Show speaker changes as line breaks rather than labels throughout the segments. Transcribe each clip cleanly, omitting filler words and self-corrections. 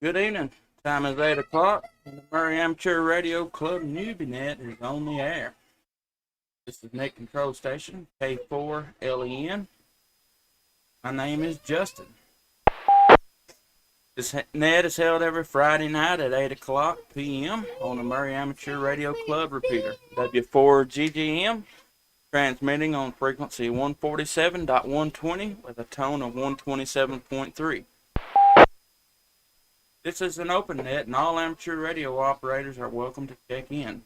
Good evening. Time is 8 o'clock, and the Maury Amateur Radio Club Newbie Net is on the air. This is Net Control Station, K4LEN. My name is Justin. This net is held every Friday night at 8 o'clock p.m. on the Maury Amateur Radio Club repeater, W4GGM, transmitting on frequency 147.120 with a tone of 127.3. This is an open net, and all amateur radio operators are welcome to check in.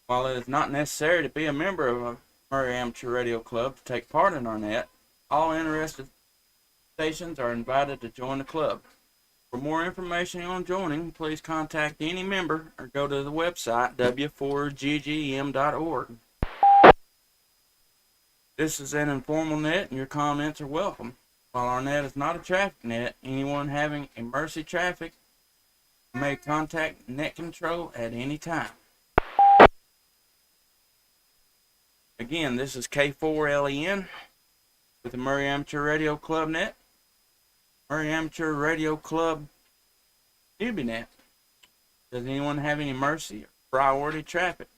While it is not necessary to be a member of a Maury Amateur Radio Club to take part in our net, all interested stations are invited to join the club. For more information on joining, please contact any member or go to the website w4ggm.org. This is an informal net, and your comments are welcome. While our net is not a traffic net, anyone having emergency traffic may contact Net Control at any time. Again, this is K4LEN with the Maury Amateur Radio Club net, Maury Amateur Radio Club Newbie net. Does anyone have any emergency or priority traffic?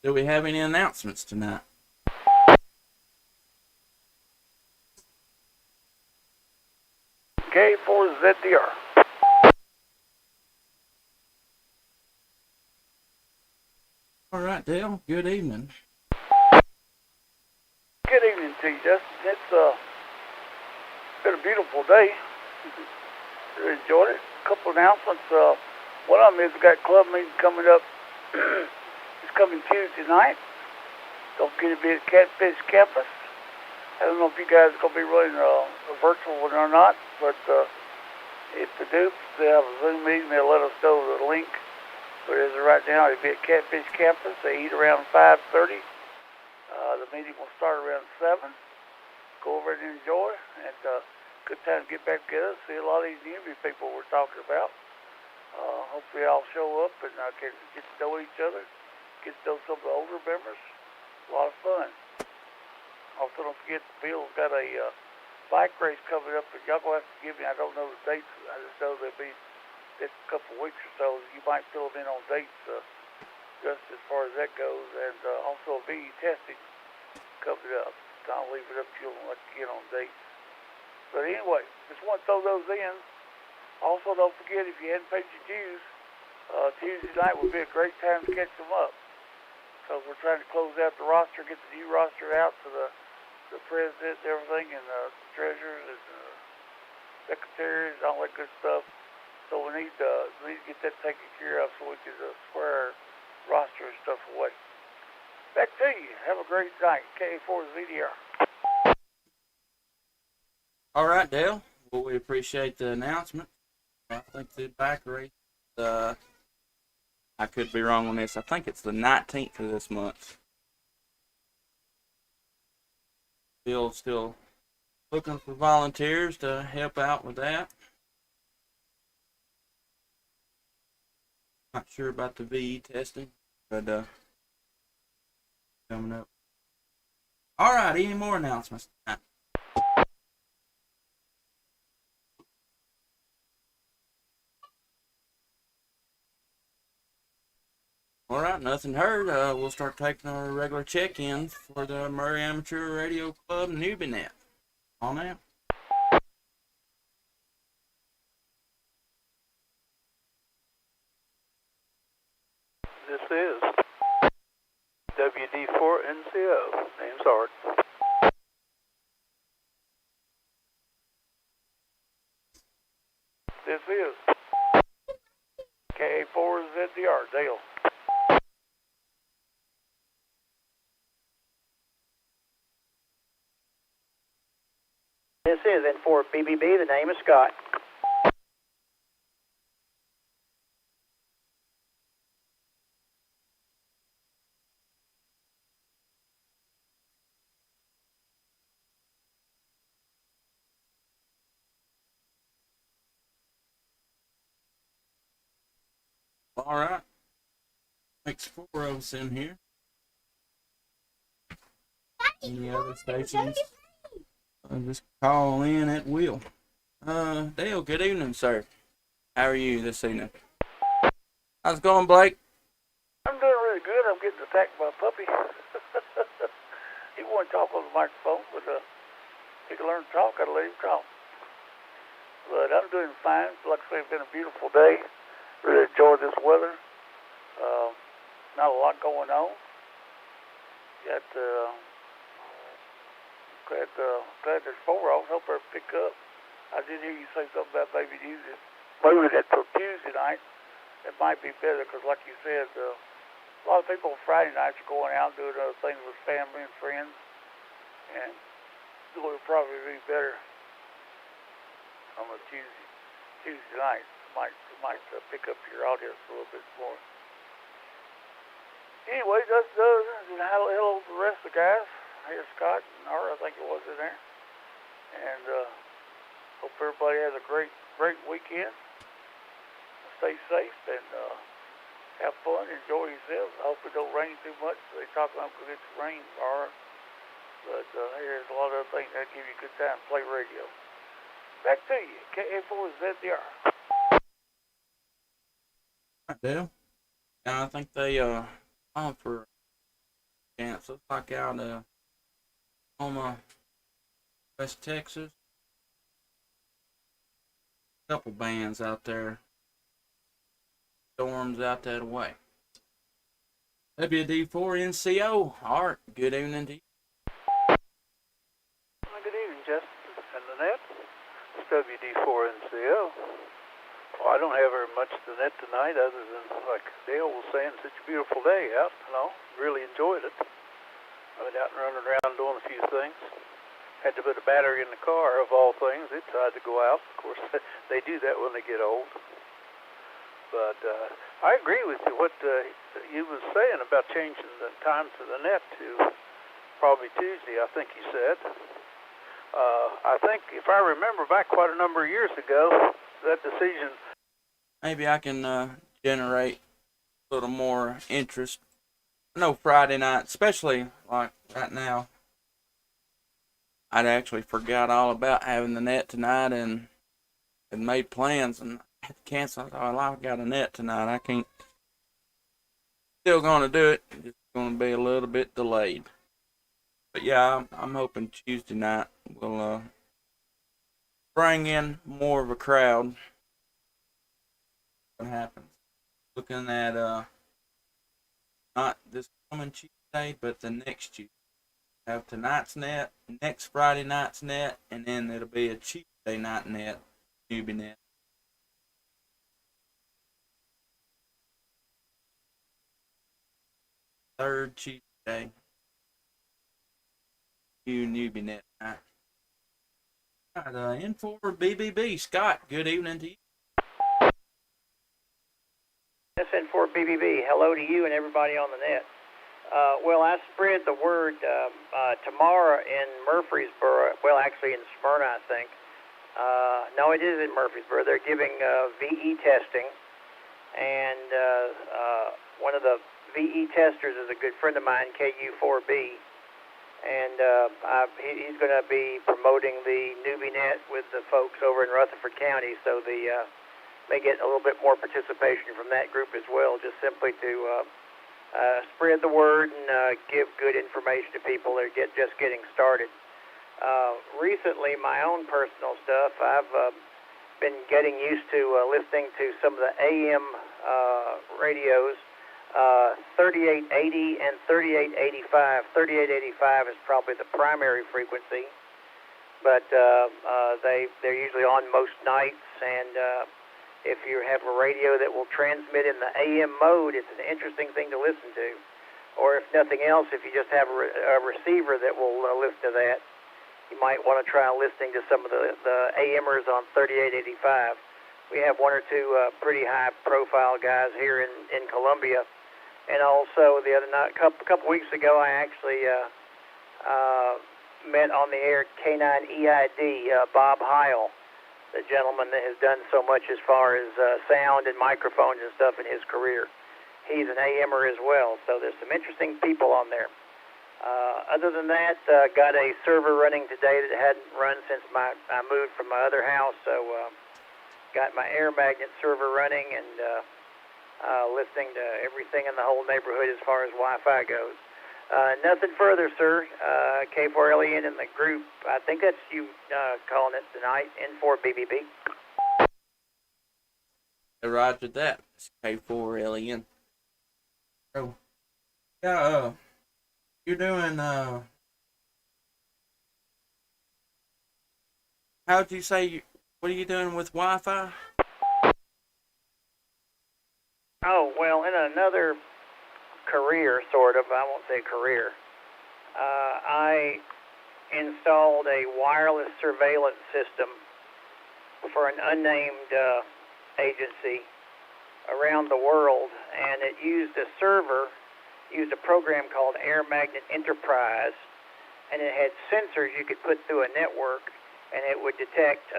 Do we have any announcements tonight?
K4ZDR.
All right, Dale. Good evening.
Good evening to you, Justin. It's been a beautiful day. Really enjoyed it. A couple announcements. One of them is we got club meeting coming up. It's coming Tuesday night. Don't forget to be at Catfish Campus. I don't know if you guys are going to be running a virtual one or not, but if they do, they have a Zoom meeting. They'll let us know the link. But as of right now, it'll be at Catfish Campus. They eat around 5:30. The meeting will start around 7. Go over and enjoy. And good time to get back together. See a lot of these newbie people we're talking about. Hopefully I'll show up and can get to know each other. Get to know some of the older members. A lot of fun. Also, don't forget, Bill's got a bike race coming up, but y'all going to have to give me, I don't know the dates. I just know there'll be in a couple of weeks or so. You might fill them in on dates just as far as that goes. And also VE testing coming up. I'll leave it up to you and let you get on dates. But anyway, just want to throw those in. Also, don't forget, if you hadn't paid your dues, Tuesday night would be a great time to catch them up. So we're trying to close out the roster, get the new roster out to the president and everything, and the treasurers and secretaries and all that good stuff. So we need to get that taken care of so we can square our roster and stuff away. Back to you. Have a great night. K4ZDR.
All right, Dale. Well, we appreciate the announcement. I think the bike race, I could be wrong on this. I think it's the 19th of this month. Still looking for volunteers to help out with that. Not sure about the VE testing, but coming up. All right, any more announcements tonight? All right, nothing heard. We'll start taking our regular check-ins for the Maury Amateur Radio Club Newbie Net. On that.
This is WD4NCO. Name's Art. This is K4ZDR. Dale.
This is N4BBB. The name is Scott.
All right. Makes 4 of us in here. Any other stations? Just call in at will. Dale, good evening, sir. How are you this evening? How's it going, Blake?
I'm doing really good. I'm getting attacked by a puppy. He won't talk on the microphone, but he can learn to talk. I'll let him talk. But I'm doing fine. Like I say, it's been a beautiful day. Really enjoyed this weather. Not a lot going on. Got glad there's 4 of us. Hope they'll pick up. I did hear you say something about maybe moving that till Tuesday night. It might be better because, like you said, a lot of people on Friday nights are going out doing other things with family and friends, and it would probably be better on a Tuesday night. Might pick up your audience a little bit more. Anyway, that's hello to the rest of the guys. Here's Scott and Nara, I think it was in there. And hope everybody has a great weekend. Stay safe and have fun, enjoy yourselves. I hope it don't rain too much. They talk about it's rain tomorrow. But there's a lot of other things that give you a good time to play radio. Back to you. KA4ZDR.
Dale. I think they on for a chance. Looks like out Oklahoma, West Texas. Couple bands out there. Storms out that way. WD4NCO. Art, good evening to you.
Good evening, Justin and Lynette. It's WD4NCO. Well, I don't have very much to net tonight other than, like Dale was saying, such a beautiful day out, really enjoyed it. I went out and running around doing a few things. Had to put a battery in the car, of all things. It tried to go out. Of course, they do that when they get old. But I agree with you, what you was saying about changing the time to the net to probably Tuesday, I think you said. I think, if I remember back quite a number of years ago, that decision...
Maybe I can generate a little more interest. I know Friday night, especially like right now, I'd actually forgot all about having the net tonight and had made plans and had to cancel. I thought, well, I've got a net tonight. I can't. Still going to do it. It's going to be a little bit delayed. But yeah, I'm hoping Tuesday night will bring in more of a crowd. What happens? Looking at not this coming Tuesday, but the next Tuesday. Have tonight's net, next Friday night's net, and then it'll be a Tuesday night net, Newbie net. Third Tuesday, Newbie net night. All right, in for BBB. Scott, good evening to you.
SN4 BBB, hello to you and everybody on the net. Well, I spread the word tomorrow in Murfreesboro, well, actually in Smyrna, I think. No, it is in Murfreesboro. They're giving VE testing, and one of the VE testers is a good friend of mine, KU4B, and he's going to be promoting the Newbie net with the folks over in Rutherford County, so the may get a little bit more participation from that group as well, just simply to spread the word and give good information to people that are just getting started. Recently, my own personal stuff, I've been getting used to listening to some of the AM radios, 3880 and 3885. 3885 is probably the primary frequency, but they're usually on most nights, and if you have a radio that will transmit in the AM mode, it's an interesting thing to listen to. Or if nothing else, if you just have a receiver that will listen to that, you might want to try listening to some of the AMers on 3885. We have one or two pretty high-profile guys here in Columbia. And also, the other night, a couple weeks ago, I actually met on the air K9EID, Bob Heil. the gentleman that has done so much as far as sound and microphones and stuff in his career. He's an AMer as well, so there's some interesting people on there. Other than that, got a server running today that hadn't run since I moved from my other house, so got my air magnet server running and listening to everything in the whole neighborhood as far as Wi-Fi goes. Nothing further, sir. K4LEN in the group. I think that's you calling it tonight. N4BBB.
Roger that. It's K4LEN. So, yeah, you're doing, how'd you say, what are you doing with Wi-Fi?
Oh, well, in another career, sort of, I won't say career, I installed a wireless surveillance system for an unnamed agency around the world, and it used a program called Air Magnet Enterprise, and it had sensors you could put through a network, and it would detect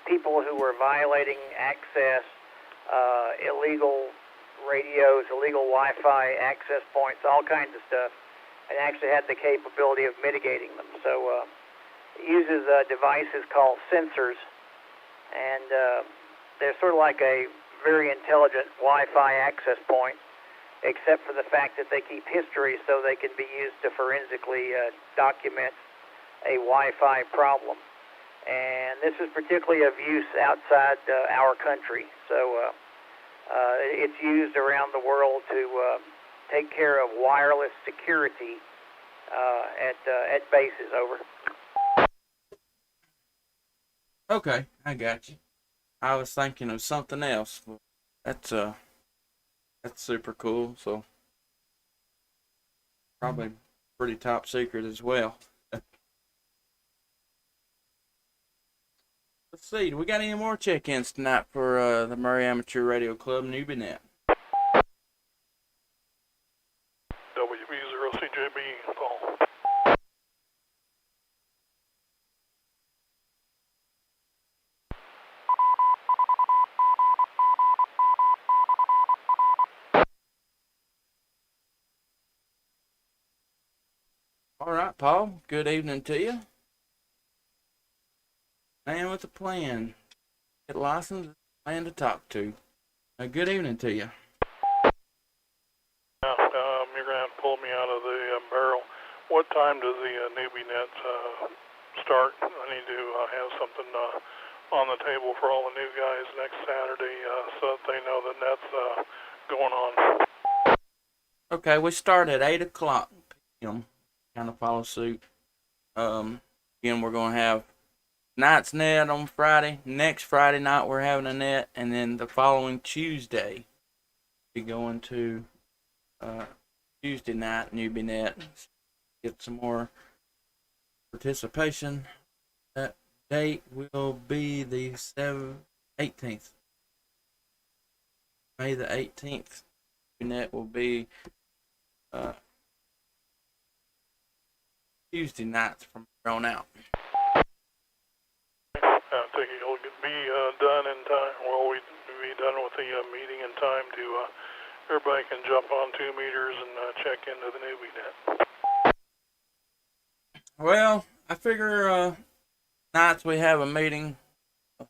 people who were violating access, illegal radios, illegal Wi-Fi access points, all kinds of stuff, and actually had the capability of mitigating them. So it uses devices called sensors, and they're sort of like a very intelligent Wi-Fi access point, except for the fact that they keep history so they can be used to forensically document a Wi-Fi problem. And this is particularly of use outside our country. So it's used around the world to take care of wireless security at bases. Over.
Okay, I got you. I was thinking of something else. That's super cool. So probably pretty top secret as well. Let's see. Do we got any more check-ins tonight for the Maury Amateur Radio Club Newbie Net?
WB0CJB, Paul.
All right, Paul. Good evening to you. Man with a plan. Get licensed, man to talk to. Good evening to you.
Now, you're going to have to pull me out of the barrel. What time does the Newbie Net start? I need to have something on the table for all the new guys next Saturday so that they know the net's going on.
Okay, we start at 8 o'clock p.m. Kind of follow suit. Again, we're going to have night's net on Friday. Next Friday night, we're having a net. And then the following Tuesday, we're going to Tuesday night Newbie Net. Get some more participation. That date will be the 18th. May the 18th. Newbie Net will be Tuesday nights from here on out.
I think it'll be done in time. Well, we'll be done with the meeting in time to everybody can jump on 2 meters and check into the Newbie Net.
Well, I figure nights we have a meeting, it'll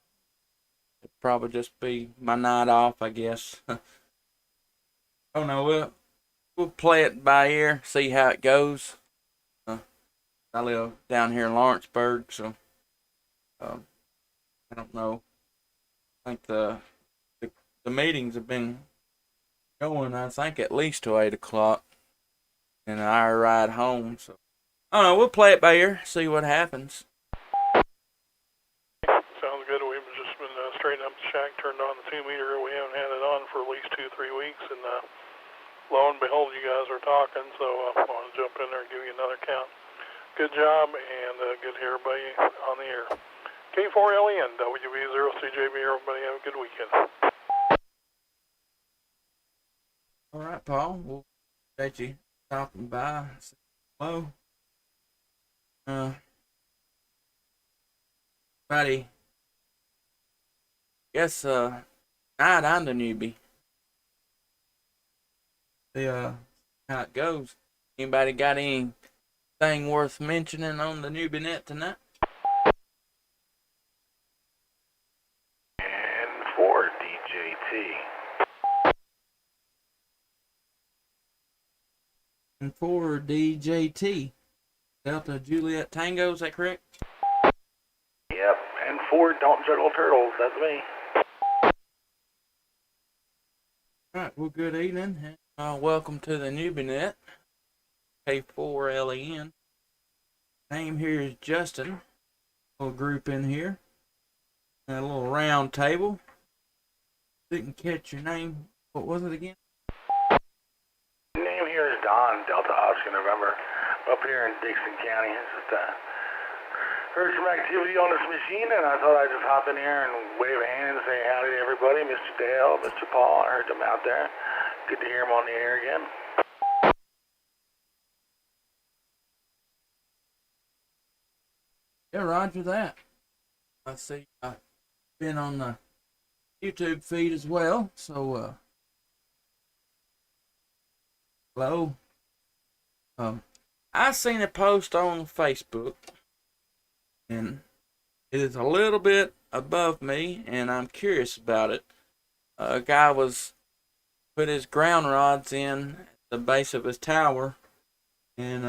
probably just be my night off, I guess. Oh no, we'll play it by ear, see how it goes. I live down here in Lawrenceburg, so I don't know. I think the meetings have been going, I think, at least till 8 o'clock, and an hour ride home. So I don't know. We'll play it by ear, see what happens.
Sounds good. We've just been straightening up the shack, turned on the 2 meter. We haven't had it on for at least 2-3 weeks, and lo and behold, you guys are talking. So I want to jump in there and give you another count. Good job, and good to hear everybody on the air. K4LEN, WB0CJB, everybody have a good weekend.
All right, Paul. We'll let you stopping by. Say hello. Buddy, guess night on the newbie. See how it goes. Anybody got anything worth mentioning on the newbie net tonight?
And for DJT.
And for DJT. Delta Juliet Tango, is that correct?
Yep, and for Don't Juggle Turtles, that's me.
Alright, well, good evening. Welcome to the newbie net. K4LEN. Name here is Justin. Little group in here. A little round table. Didn't catch your name. What was it again?
Name here is Don, Delta Oscar November, up here in Dixon County. Just heard some activity on this machine, and I thought I'd just hop in here and wave a hand and say howdy to everybody. Mr. Dale, Mr. Paul, I heard them out there. Good to hear them on the air again.
Yeah, roger that. I see I've been on the YouTube feed as well, so hello. I seen a post on Facebook, and it is a little bit above me, and I'm curious about it. A guy was put his ground rods in at the base of his tower, and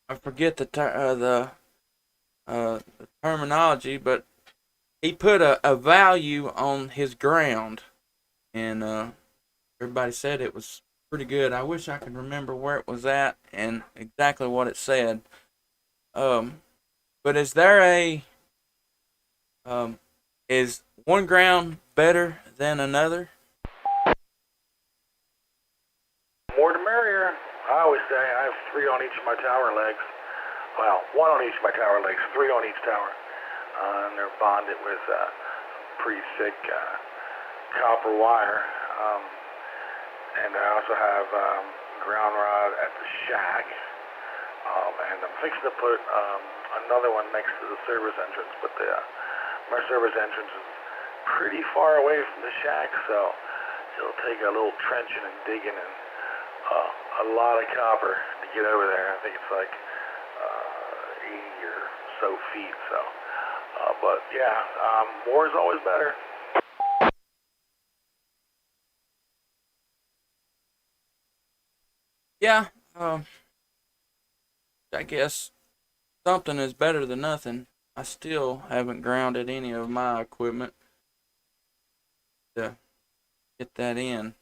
I forget the terminology, but he put a value on his ground, and everybody said it was pretty good. I wish I could remember where it was at and exactly what it said. But is there is one ground better than another?
More the merrier. I always say I have 3 on each of my tower legs. Well, 1 on each of my tower legs, 3 on each tower. And they're bonded with pretty thick copper wire. And I also have ground rod at the shack. And I'm fixing to put another one next to the service entrance, but my service entrance is pretty far away from the shack, so it'll take a little trenching and digging and a lot of copper to get over there. I think it's like 80 or so feet, so but yeah, more is always better.
Yeah, I guess something is better than nothing. I still haven't grounded any of my equipment to get that in.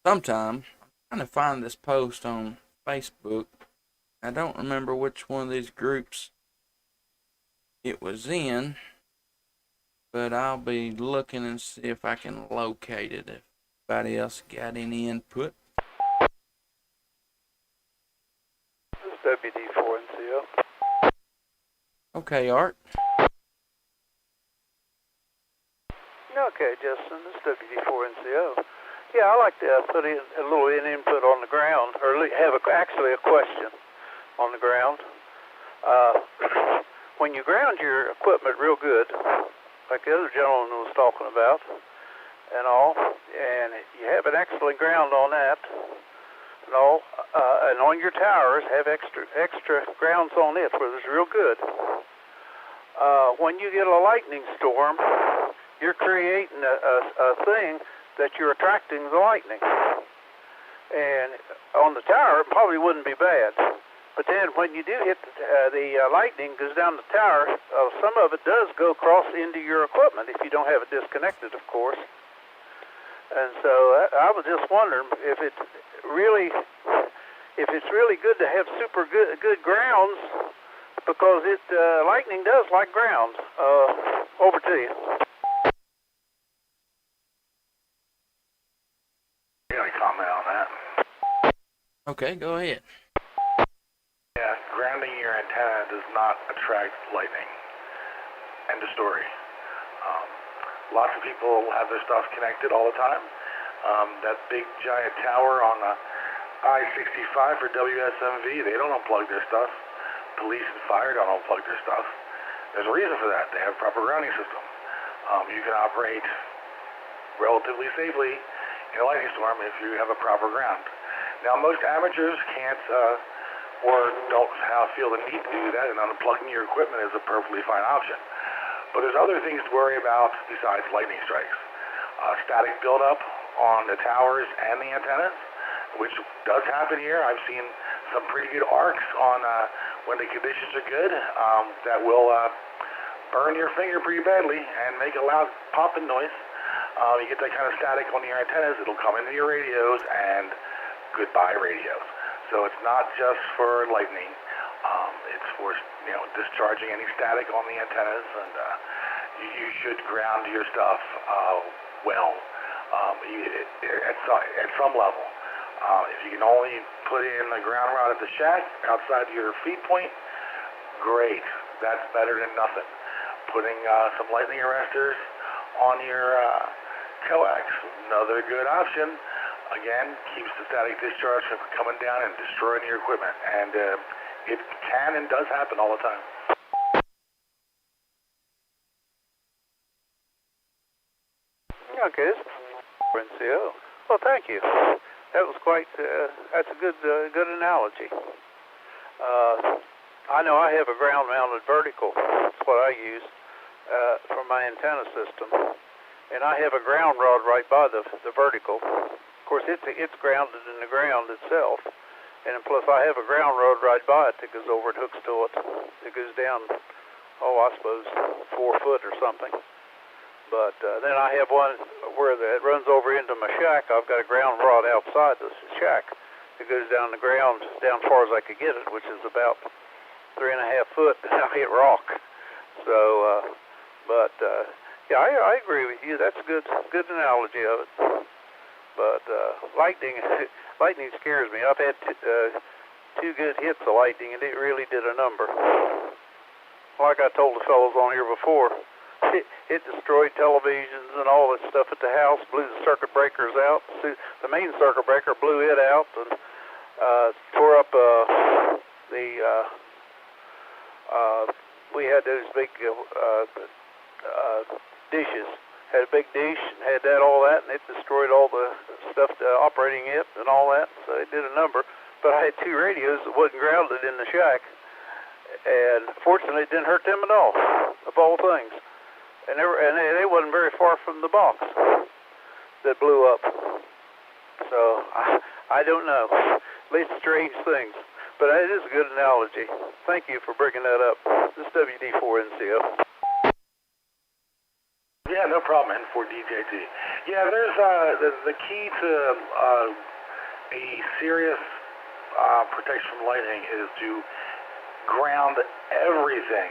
Sometime, I'm trying to find this post on Facebook. I don't remember which one of these groups it was in, but I'll be looking and see if I can locate it. If anybody else got any input.
WD4NCO.
Okay, Art.
Okay, Justin, this is WD4NCO. Yeah, I like to put in a little input on the ground, or have actually a question on the ground. When you ground your equipment real good, like the other gentleman was talking about, and all, and you have an excellent ground on that, and all, and on your towers have extra grounds on it where it's real good. When you get a lightning storm, you're creating a thing that you're attracting the lightning. And on the tower, it probably wouldn't be bad. But then when you do hit the lightning goes down the tower, some of it does go across into your equipment if you don't have it disconnected, of course. And so I was just wondering if it's really good to have super good grounds, because lightning does like ground. Over to you.
Can I comment on that?
Okay, go ahead.
Yeah, grounding your antenna does not attract lightning. End of story. Lots of people have their stuff connected all the time. That big giant tower on I-65 for WSMV, they don't unplug their stuff. Police and fire don't unplug their stuff. There's a reason for that. They have a proper grounding system. You can operate relatively safely in a lightning storm if you have a proper ground. Now, most amateurs can't or don't feel the need to do that, and unplugging your equipment is a perfectly fine option. But there's other things to worry about besides lightning strikes. Static buildup on the towers and the antennas, which does happen here. I've seen some pretty good arcs on when the conditions are good that will burn your finger pretty badly and make a loud popping noise. You get that kind of static on your antennas, it'll come into your radios, and goodbye radios. So it's not just for lightning. It's for discharging any static on the antennas, and you should ground your stuff well at some level. If you can only put in a ground rod at the shack outside your feed point, great. That's better than nothing. Putting some lightning arresters on your coax, another good option. Again, keeps the static discharge from coming down and destroying your equipment. And it can and does happen all the time.
Okay, NCO. Well, thank you. That was quite, that's a good analogy. I know I have a ground-mounted vertical. That's what I use for my antenna system. And I have a ground rod right by the vertical. Of course, it's grounded in the ground itself. And plus, I have a ground rod right by it that goes over and hooks to it. It goes down, I suppose 4 foot or something. But then I have one where it runs over into my shack. I've got a ground rod outside the shack that goes down the ground, down as far as I could get it, which is about 3.5 foot, and I hit rock. So, yeah, I agree with you. That's a good analogy of it. But lightning scares me. I've had 2 good hits of lightning, and it really did a number. Like I told the fellows on here before, it destroyed televisions and all that stuff at the house, blew the circuit breakers out. The main circuit breaker blew it out and tore up we had those big dishes. Had a big dish and had all that, and it destroyed all the stuff operating it and all that, so it did a number. But I had 2 radios that wasn't grounded in the shack, and fortunately it didn't hurt them at all, of all things. And they wasn't very far from the box that blew up. So I don't know. At least strange things. But it is a good analogy. Thank you for bringing that up. This is WD4NCO.
Yeah, no problem, N4DJT. Yeah, there's the key to a serious protection from lightning is to ground everything.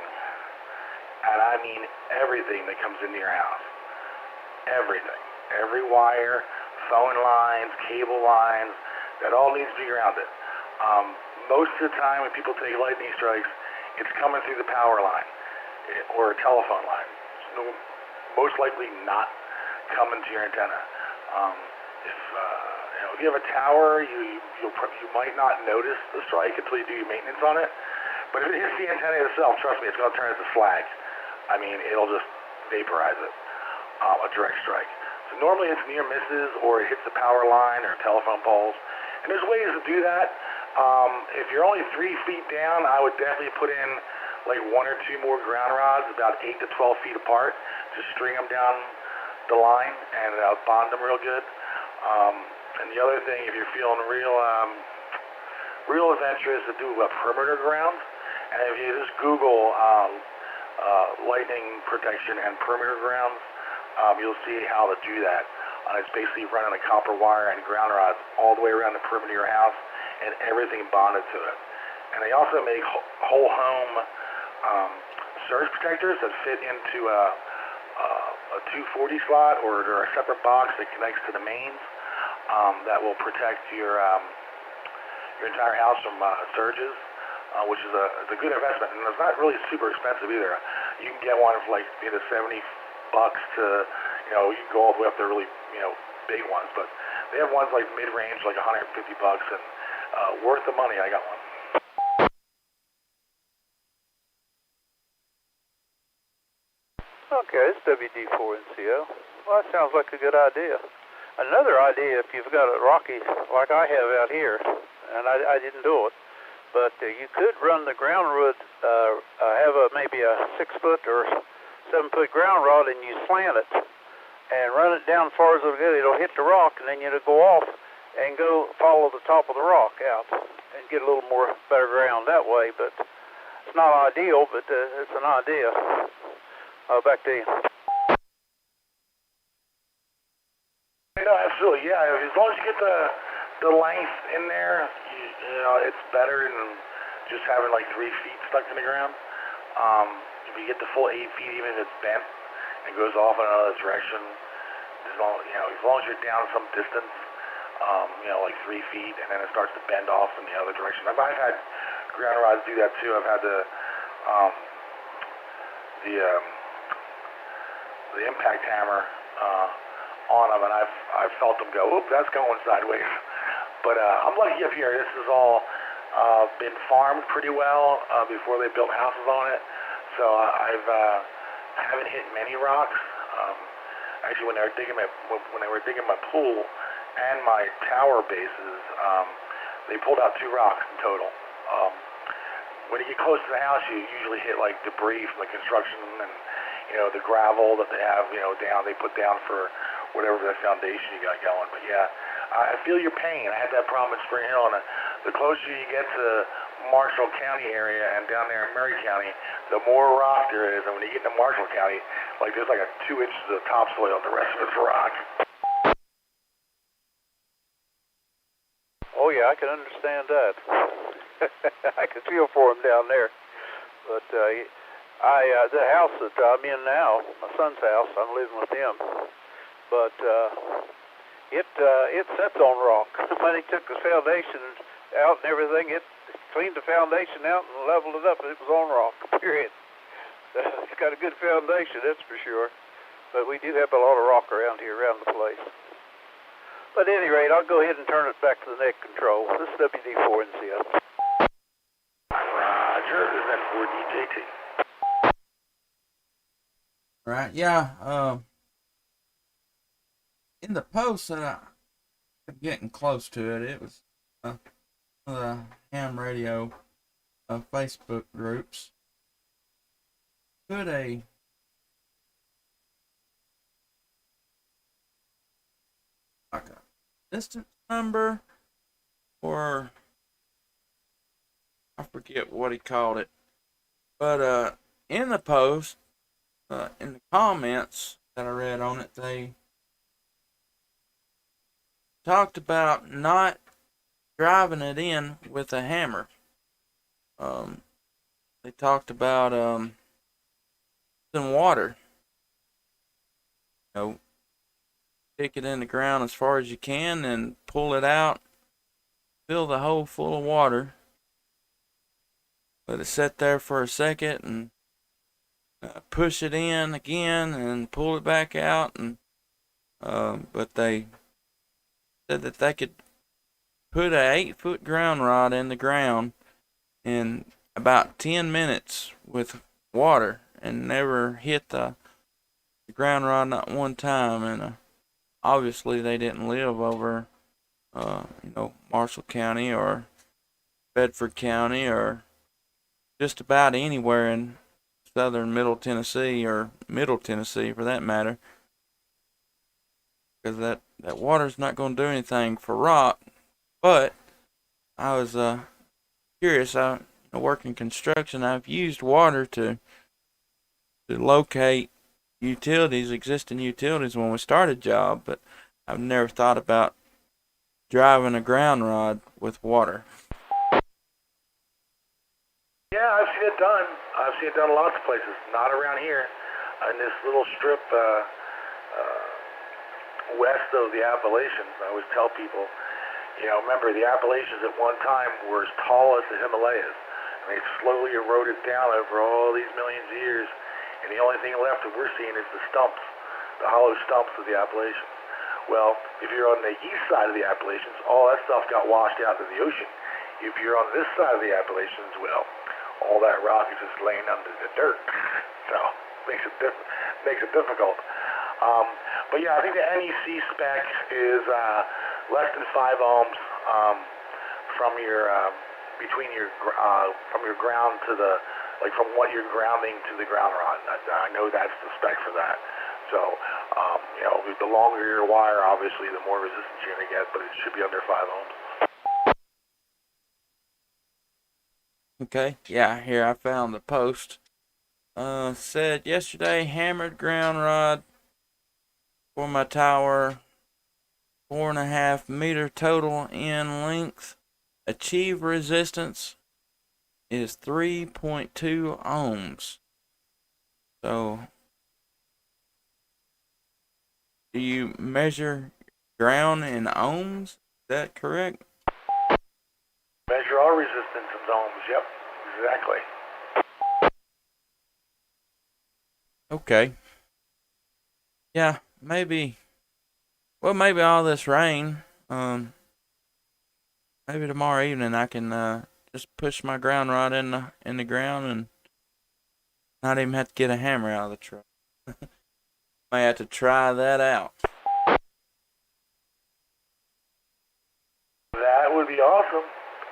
And I mean everything that comes into your house. Everything. Every wire, phone lines, cable lines, that all needs to be grounded. Most of the time when people take lightning strikes, it's coming through the power line or a telephone line. It's most likely not coming to your antenna. If you have a tower, you might not notice the strike until you do your maintenance on it. But if it hits the antenna itself, trust me, it's going to turn into slag. I mean, it'll just vaporize it, a direct strike. So normally it's near misses or it hits the power line or telephone poles. And there's ways to do that. If you're only 3 feet down, I would definitely put in like 1 or 2 more ground rods about 8 to 12 feet apart. Just string them down the line and bond them real good. And the other thing, if you're feeling real adventurous, to do a perimeter ground. And if you just Google lightning protection and perimeter grounds, you'll see how to do that. It's basically running a copper wire and ground rods all the way around the perimeter of your house and everything bonded to it. And they also make whole home surge protectors that fit into a 240 slot or a separate box that connects to the mains that will protect your entire house from surges. Which is a good investment, and it's not really super expensive either. You can get one for like $70 to, you can go all the way up to really, big ones, but they have ones like mid-range, like $150, and Worth the money. I got one.
Okay, it's WD4NCO. Well, that sounds like a good idea. Another idea, if you've got a rocky like I have out here, and I didn't do it, but you could run the ground rod, have maybe a 6-foot or 7-foot ground rod, and you slant it and run it down as far as it'll go. It'll hit the rock, and then it'll go off and go follow the top of the rock out and get a little more better ground that way. But it's not ideal, but it's an idea. Back to you.
No, absolutely, yeah. As long as you get the length in there, you know, it's better than just having like 3 feet stuck in the ground. If you get the full 8 feet, even if it's bent and goes off in another direction, as long as you're down some distance, like 3 feet, and then it starts to bend off in the other direction. I've had ground rods do that too. I've had the impact hammer on them, and I've felt them go, oop, that's going sideways. But I'm lucky up here. This has all been farmed pretty well before they built houses on it. So I haven't hit many rocks. Actually, when they were digging my pool and my tower bases, they pulled out 2 rocks in total. When you get close to the house, you usually hit like debris from the construction and the gravel that they have down. They put down for whatever that foundation you got going. But yeah, I feel your pain. I had that problem in Spring Hill, and the closer you get to Marshall County area and down there in Maury County, the more rock there is. And when you get to Marshall County, like there's like 2 inches of topsoil, and the rest of it's rock.
Oh yeah, I can understand that. I can feel for him down there. But the house that I'm in now, my son's house, I'm living with him. But it sets on rock. When he took the foundation out and everything, it cleaned the foundation out and leveled it up, and it was on rock. Period. It's got a good foundation, that's for sure. But we do have a lot of rock around here, around the place. But at any rate, I'll go ahead and turn it back to the net control. This is WD4NCO.
Roger, this is N4DJT.
Right, yeah. In the post that I'm getting close to it, it was one of the ham radio Facebook groups. Put a distance number, or I forget what he called it, but in the post, in the comments that I read on it, they talked about not driving it in with a hammer. They talked about some water. Stick it in the ground as far as you can and pull it out. Fill the hole full of water. Let it sit there for a second and push it in again and pull it back out. And but they said that they could put a 8-foot ground rod in the ground in about 10 minutes with water and never hit the ground rod not one time. And obviously they didn't live over Marshall County or Bedford County or just about anywhere in southern Middle Tennessee, or Middle Tennessee for that matter, because that water's not going to do anything for rock. But I was curious. I work in construction. I've used water to locate existing utilities when we start a job, but I've never thought about driving a ground rod with water.
Yeah, I've seen it done. I've seen it done lots of places. Not around here. In this little strip west of the Appalachians, I always tell people, remember the Appalachians at one time were as tall as the Himalayas. And they slowly eroded down over all these millions of years. And the only thing left that we're seeing is the stumps, the hollow stumps of the Appalachians. Well, if you're on the east side of the Appalachians, all that stuff got washed out to the ocean. If you're on this side of the Appalachians, well, all that rock is just laying under the dirt, so makes it difficult. But yeah, I think the NEC spec is less than 5 ohms from your between your from your ground to the from what you're grounding to the ground rod. I know that's the spec for that. So the longer your wire, obviously, the more resistance you're gonna get, but it should be under 5 ohms.
Okay, yeah, here I found the post. Said yesterday, hammered ground rod for my tower, 4.5 meter total in length. Achieved resistance is 3.2 ohms. So, do you measure ground in ohms? Is that correct?
Measure all resistance in ohms. Yep, exactly.
Okay. Yeah, maybe. Well, maybe all this rain. Maybe tomorrow evening I can just push my ground rod in the ground and not even have to get a hammer out of the truck. May have to try that out.
That would be awesome.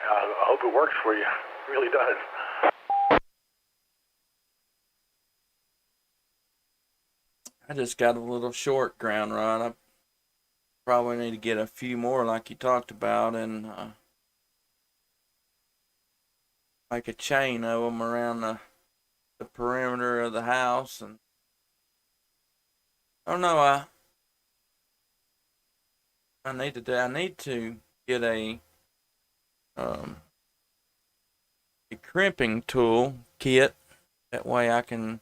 I hope it works for you. It really does.
I just got a little short ground rod. I probably need to get a few more like you talked about and make a chain of them around the perimeter of the house. And I don't know. I need to get um, a crimping tool kit. That way I can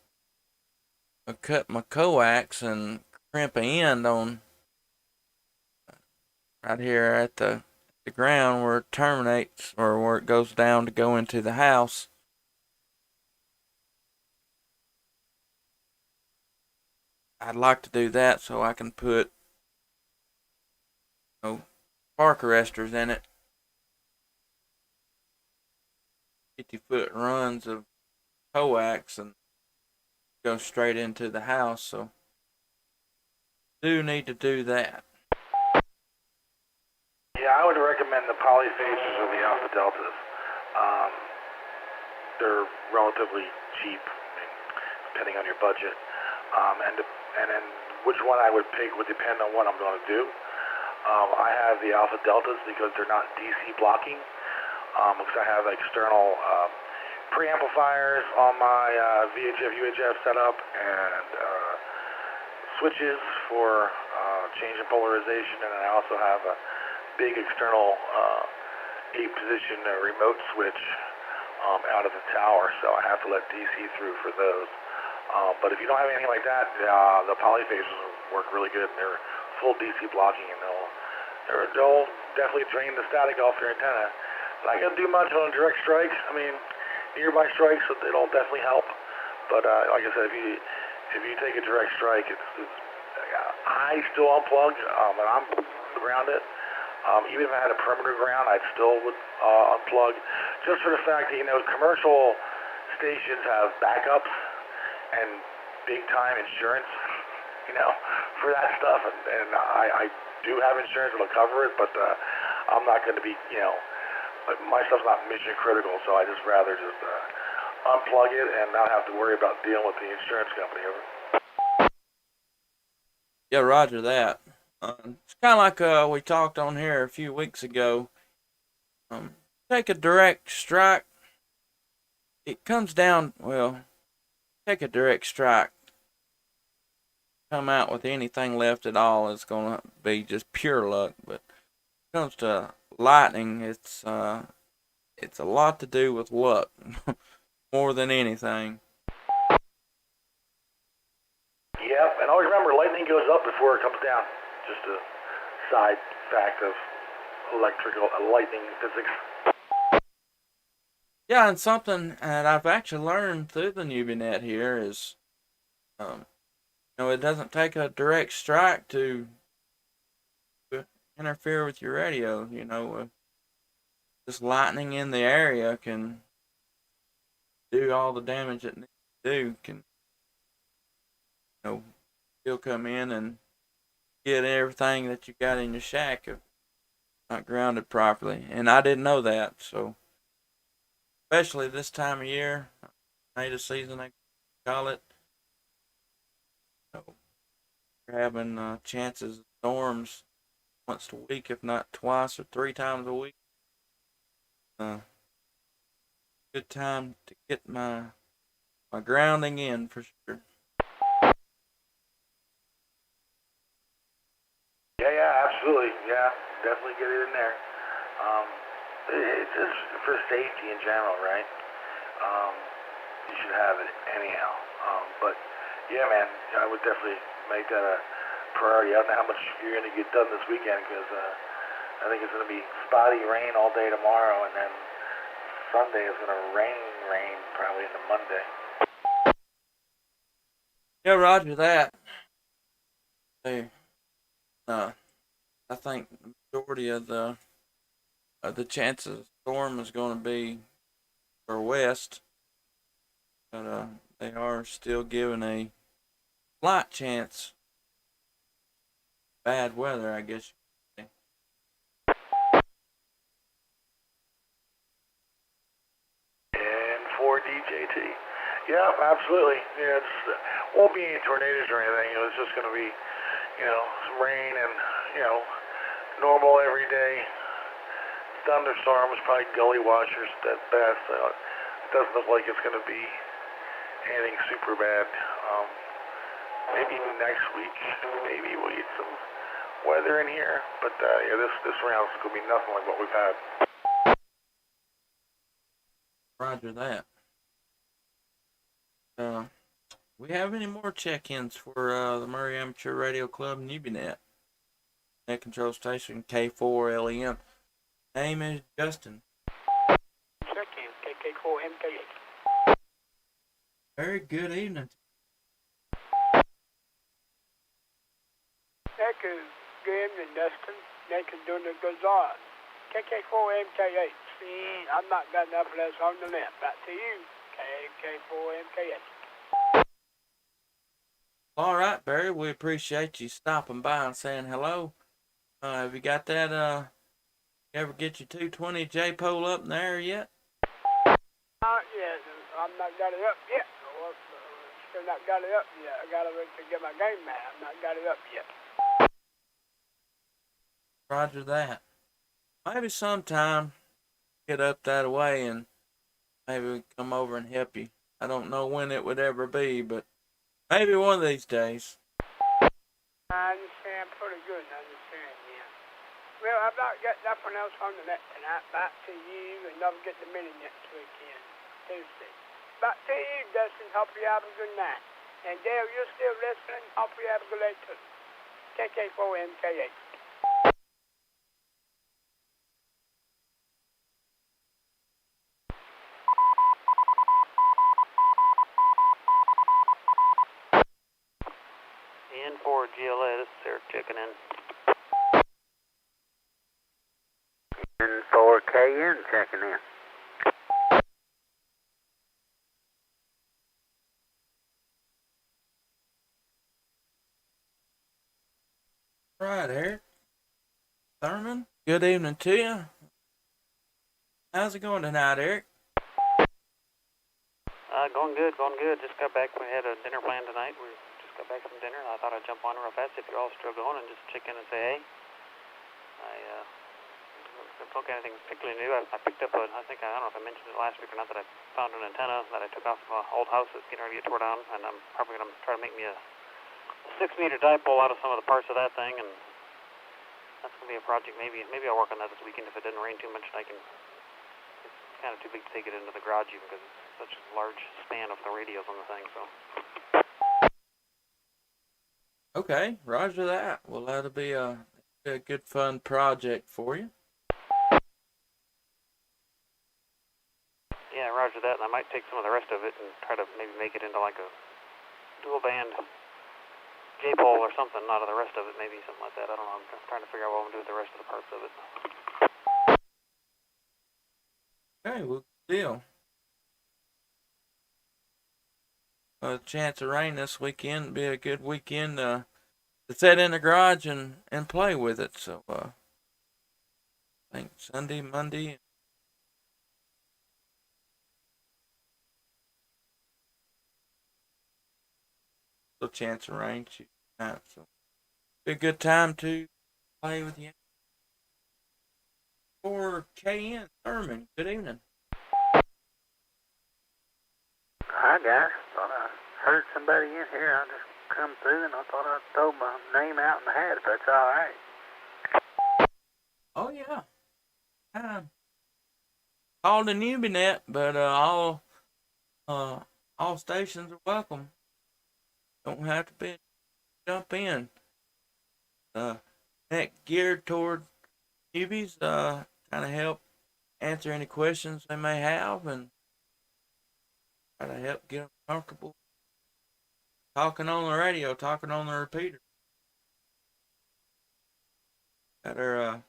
cut my coax and crimp an end on right here at the ground where it terminates or where it goes down to go into the house. I'd like to do that so I can put spark arresters in it. 50-foot runs of coax and go straight into the house. So do need to do that.
Yeah, I would recommend the polyphasers or the alpha deltas. They're relatively cheap, depending on your budget. And then which one I would pick would depend on what I'm going to do. I have the alpha deltas because they're not DC blocking. Because I have external preamplifiers on my VHF UHF setup and switches for changing polarization, and I also have a big external 8-position remote switch out of the tower, so I have to let DC through for those. But if you don't have anything like that, the polyphasers work really good, and they're full DC blocking, and they'll definitely drain the static off your antenna. Not going to do much on direct strikes. I mean, nearby strikes, it'll definitely help. But like I said, if you take a direct strike, I still unplug, and I'm grounded. Even if I had a perimeter ground, I still would unplug, just for the fact that commercial stations have backups and big time insurance, for that stuff, and I do have insurance that'll cover it, but I'm not going to be, my stuff's not mission critical, so I just rather unplug it and not have to worry about dealing with the insurance company.
Yeah, roger that. It's kind of like we talked on here a few weeks ago. Take a direct strike. It comes down, take a direct strike. Come out with anything left at all, it's going to be just pure luck. But when it comes to lightning, it's a lot to do with luck more than anything.
Yep, and always remember, lightning goes up before it comes down. Just a side fact of lightning physics.
Yeah, and something that I've actually learned through the Newbie net here is, it doesn't take a direct strike to interfere with your radio. just lightning in the area can do all the damage it needs to do. Can, still come in and get everything that you got in your shack if not grounded properly. And I didn't know that, so especially this time of year, tornado season, I call it. We're having chances of storms once a week, if not twice or three times a week. Good time to get my grounding in for sure.
Yeah, absolutely. Yeah, definitely get it in there. It's just for safety in general, right? You should have it anyhow. But yeah, man, I would definitely make that a priority. I don't know how much you're going to get done this weekend because I think it's going to be spotty rain all day tomorrow, and then Sunday is going to rain probably into Monday.
Yeah, roger that. Hey, I think the majority of the chances of storm is going to be for west, but they are still giving a slight chance. Bad weather, I guess.
And for DJT. Yeah, absolutely. Yeah, it won't be any tornadoes or anything. It's just going to be, some rain and, normal everyday thunderstorms, probably gully washers at best. It doesn't look like it's going to be anything super bad. Maybe next week, maybe we'll get some weather in here. But yeah, this round is going to be nothing like what we've had.
Roger that. We have any more check-ins for the Maury Amateur Radio Club Newbie Net control station K4LEM. Name is Justin.
Check-in KK4MK8.
Very good evening.
Thank you, Jim and Dustin. Thank you, doing a good job. KK4MK8. See, I'm not got enough of this on the net. Back to you, KK4MK8.
All right, Barry. We appreciate you stopping by and saying hello. Have you got that? You ever get your 220 J pole up in the air yet?
Yes, I'm not got it up yet. Still not got it up yet. I gotta wait to get my game mat. I'm not got it up yet.
Roger that. Maybe sometime get up that way and maybe we can come over and help you. I don't know when it would ever be, but maybe one of these days.
I understand pretty good. I understand, yeah. Well, I've not got nothing else on the net tonight. Back to you, and don't get the mini next weekend, Tuesday. Back to you, Dustin. Hope you have a good night. And Dale, you're still listening. Hope you have a good day too. KK4MK8.
In for GLA, this is Eric checking in. In for KN checking in.
All right, Eric. Thurman, good evening to you. How's it going tonight, Eric?
Going good, going good. Just got back. We had a dinner plan tonight. We just got back from dinner. I thought I'd jump on real fast if you're all still going and just check in and say hey. I don't get anything particularly new. I picked up I don't know if I mentioned it last week or not, that I found an antenna that I took off an old house that's getting ready to get tore down, and I'm probably going to try to make me a 6-meter dipole out of some of the parts of that thing, and that's going to be a project. Maybe I'll work on that this weekend if it doesn't rain too much, and it's kind of too big to take it into the garage even because it's such a large span of the radios on the thing, so.
Okay, roger that. Well, that'll be a good fun project for you.
Yeah, roger that, and I might take some of the rest of it and try to maybe make it into like a dual band J-pole or something out of the rest of it, maybe something like that. I don't know. I'm trying to figure out what I'm going to do with the rest of the parts of it.
Okay, well, good deal. A chance of rain this weekend. Be a good weekend to sit in the garage and play with it. So I think Sunday, Monday. Still chance of rain tonight. So be a good time to play with you. For KN Thurman. Good evening.
Hi guys, thought I heard somebody in here. I just come through and I thought I'd throw my name out in the hat if that's all right.
Oh yeah. Called the Newbie net, but uh all stations are welcome. Don't have to be jump in. Net geared toward newbies. Kind of help answer any questions they may have and try to help get them comfortable talking on the radio, talking on the repeater. Got our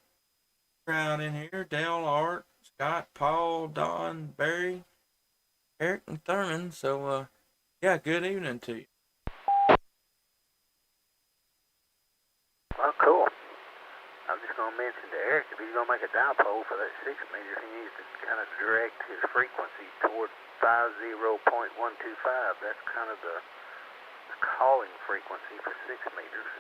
crowd in here: Dale, Art, Scott, Paul, Don, Barry, Eric, and Thurman. So yeah, good evening to you.
Well, cool. I'm just going to mention to Eric, if he's going to make a dipole for that 6 meter, he needs to kind of direct his frequency toward 50.125. That's kind of the calling frequency for 6 meters.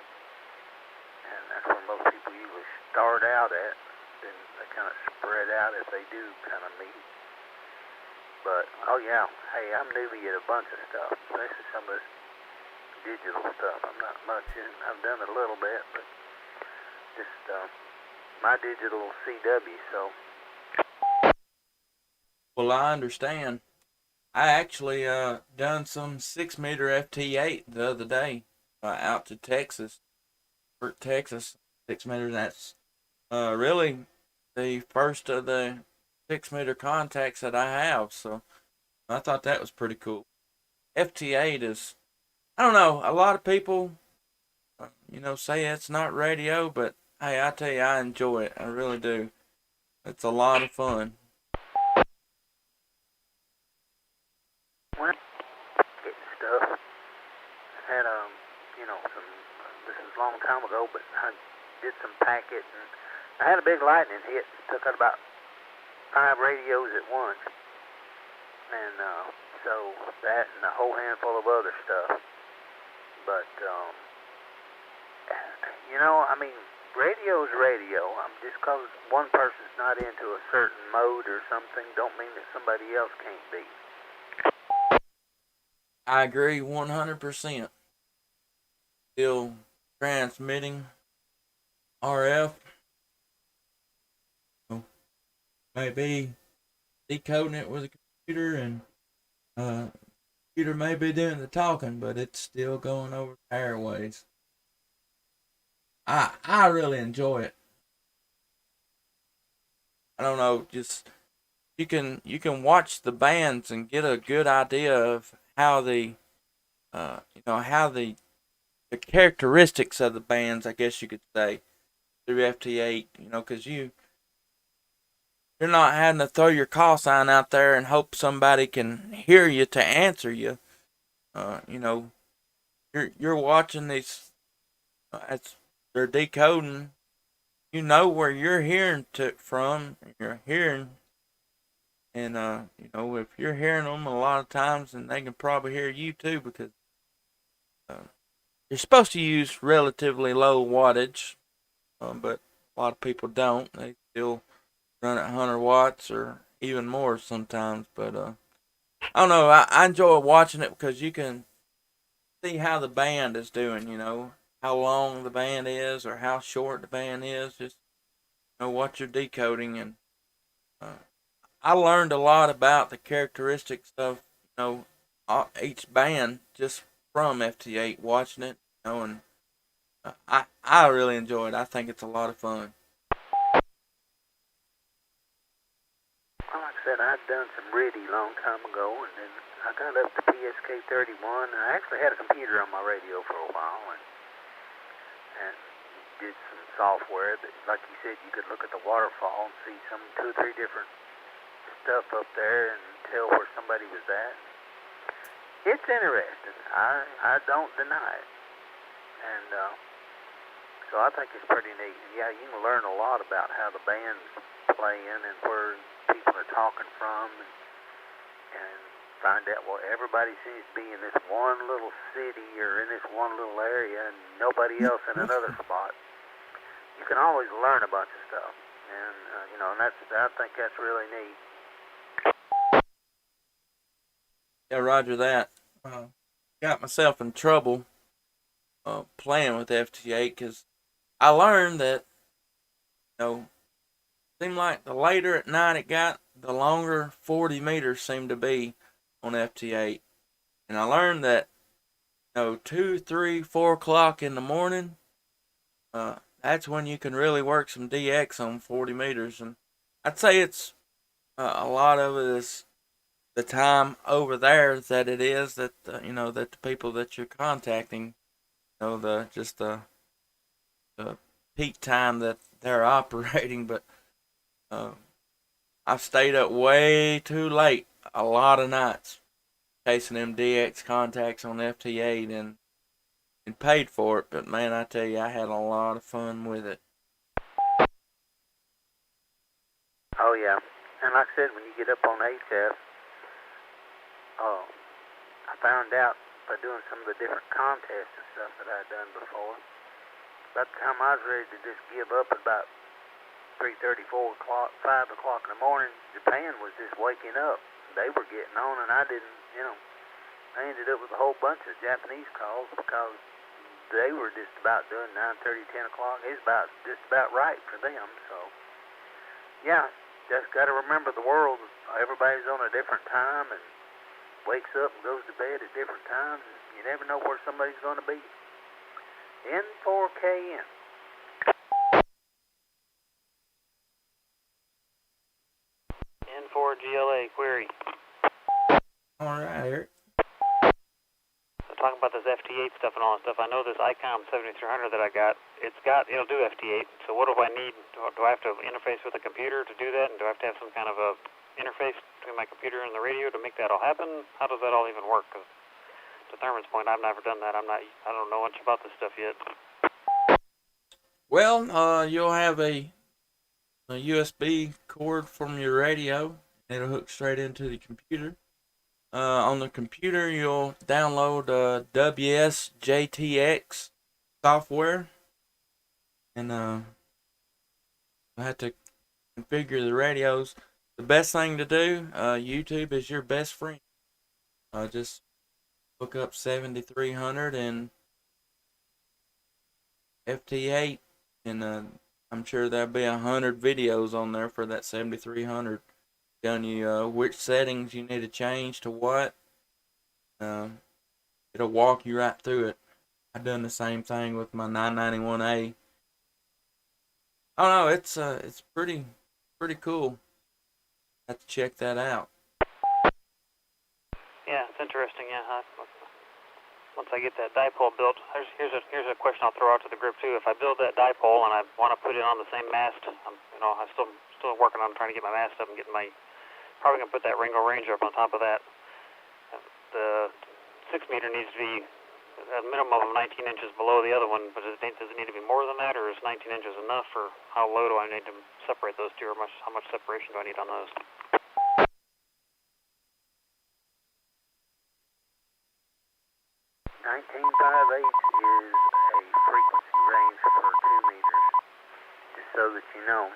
And that's where most people usually start out at. Then they kind of spread out if they do kind of meet. But, oh yeah, hey, I'm newbie at a bunch of stuff, especially some of this digital stuff. I'm not much in, I've done a little bit, but just my digital CW, so.
Well, I understand. I actually done some 6 meter FT8 the other day out to Texas, Texas 6 meters. That's really the first of the 6 meter contacts that I have. So I thought that was pretty cool. FT8 is, I don't know, a lot of people say it's not radio, but hey, I tell you, I enjoy it. I really do. It's a lot of fun.
Well, getting stuff. Had some. This was a long time ago, but I did some packet, and I had a big lightning hit. Took out about 5 radios at once, and so that and a whole handful of other stuff. But I mean, radio's radio. Just because one person's not into a certain mode or something, don't mean that somebody else can't be.
I agree 100%. Still transmitting RF. Maybe decoding it with a computer, and computer may be doing the talking, but it's still going over the airways. I really enjoy it. I don't know, just you can watch the bands and get a good idea of how how the characteristics of the bands, I guess you could say, through FT8. Because you're not having to throw your call sign out there and hope somebody can hear you to answer you. You're watching these as they're decoding. You know where you're hearing from. You're hearing, and if you're hearing them a lot of times, then they can probably hear you too, because you're supposed to use relatively low wattage, but a lot of people don't. They still run at 100 watts or even more sometimes. But I don't know. I enjoy watching it because you can see how the band is doing. How long the band is or how short the band is. Just what you're decoding, and uh, I learned a lot about the characteristics of each band just from FT8 watching it. And I really enjoy it. I think it's a lot of fun.
Well, like I said, I'd done some RIDI long time ago, and then I got up to PSK31. I actually had a computer on my radio for a while, and did some software that, like you said, you could look at the waterfall and see some 2 or 3 different stuff up there and tell where somebody was at. It's interesting. I don't deny it. And so I think it's pretty neat. Yeah, you can learn a lot about how the band's playing and where people are talking from, and find out what everybody seems to be in this one little city or in this one little area and nobody else in another spot. You can always learn a bunch of stuff, and and I think that's really neat.
Yeah, roger that. Got myself in trouble playing with FT8 because I learned that, seemed like the later at night it got, the longer 40 meters seemed to be on FT8. And I learned that, 2, 3, 4 o'clock in the morning, that's when you can really work some DX on 40 meters. And I'd say it's a lot of it is the time over there that it is that, that the people that you're contacting, the peak time that they're operating. But I've stayed up way too late a lot of nights chasing them DX contacts on FT8 and paid for it. But man, I tell you, I had a lot of fun with it.
Oh yeah, and like I said, when you get up on HF, I found out by doing some of the different contests and stuff that I'd done before. By the time I was ready to just give up at about 3:30, 4 o'clock, 5 o'clock in the morning, Japan was just waking up. They were getting on, and I didn't, I ended up with a whole bunch of Japanese calls because they were just about doing 9:30, 10 o'clock. It's just about right for them. So, yeah, just got to remember the world. Everybody's on a different time and wakes up and goes to bed at different times. And you never know where somebody's going to be. N4KN.
N4GLA query.
All right, Eric.
So talking about this FT8 stuff and all that stuff, I know this ICOM 7300 that I got, it'll do FT8. So what do I need? Do I have to interface with a computer to do that? And do I have to have some kind of a interface between my computer and the radio to make that all happen? How does that all even work? Because to Thurman's point, I've never done that. I don't know much about this stuff yet.
Well, you'll have a USB cord from your radio. It'll hook straight into the computer. On the computer, you'll download WSJTX software, and you'll have to configure the radios. The best thing to do, YouTube is your best friend. Just look up 7300 and FT8, and I'm sure there'll be 100 videos on there for that 7300, telling you which settings you need to change to what. It'll walk you right through it. I've done the same thing with my 991A. Oh no, it's pretty cool. Have to check that out.
Yeah, it's interesting. Yeah, once I get that dipole built, here's a question I'll throw out to the group too. If I build that dipole and I want to put it on the same mast, I'm still working on trying to get my mast up and getting probably gonna put that Ringo Ranger up on top of that. The 6 meter needs to be a minimum of 19 inches below the other one, but does it need to be more than that, or is 19 inches enough, or how low do I need to separate those two, or how much separation do I need on those?
19.58 is a frequency range for 2 meters. Just so that you know,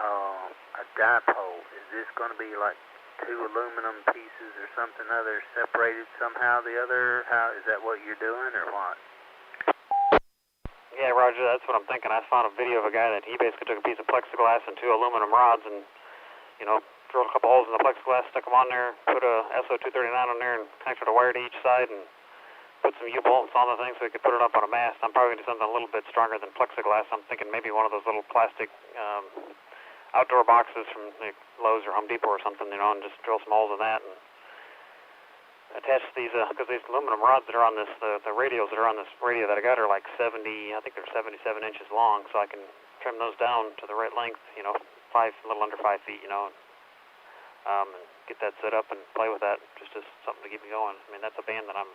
a dipole, is this going to be like 2 aluminum pieces or something other separated somehow the other? How is that what you're doing, or what?
Yeah, Roger, that's what I'm thinking. I found a video of a guy that he basically took a piece of plexiglass and 2 aluminum rods and, drilled a couple holes in the plexiglass, stuck them on there, put a SO239 on there, and connected a wire to each side, and put some U-bolts on the thing so we could put it up on a mast. I'm probably going to do something a little bit stronger than plexiglass. I'm thinking maybe one of those little plastic outdoor boxes from Lowe's or Home Depot or something, and just drill some holes in that and attach these, because these aluminum rods that are on this, the radios that are on this radio that I got are like 70, I think they're 77 inches long, so I can trim those down to the right length, a little under 5 feet, and get that set up and play with that just as something to keep me going. I mean, that's a band that I'm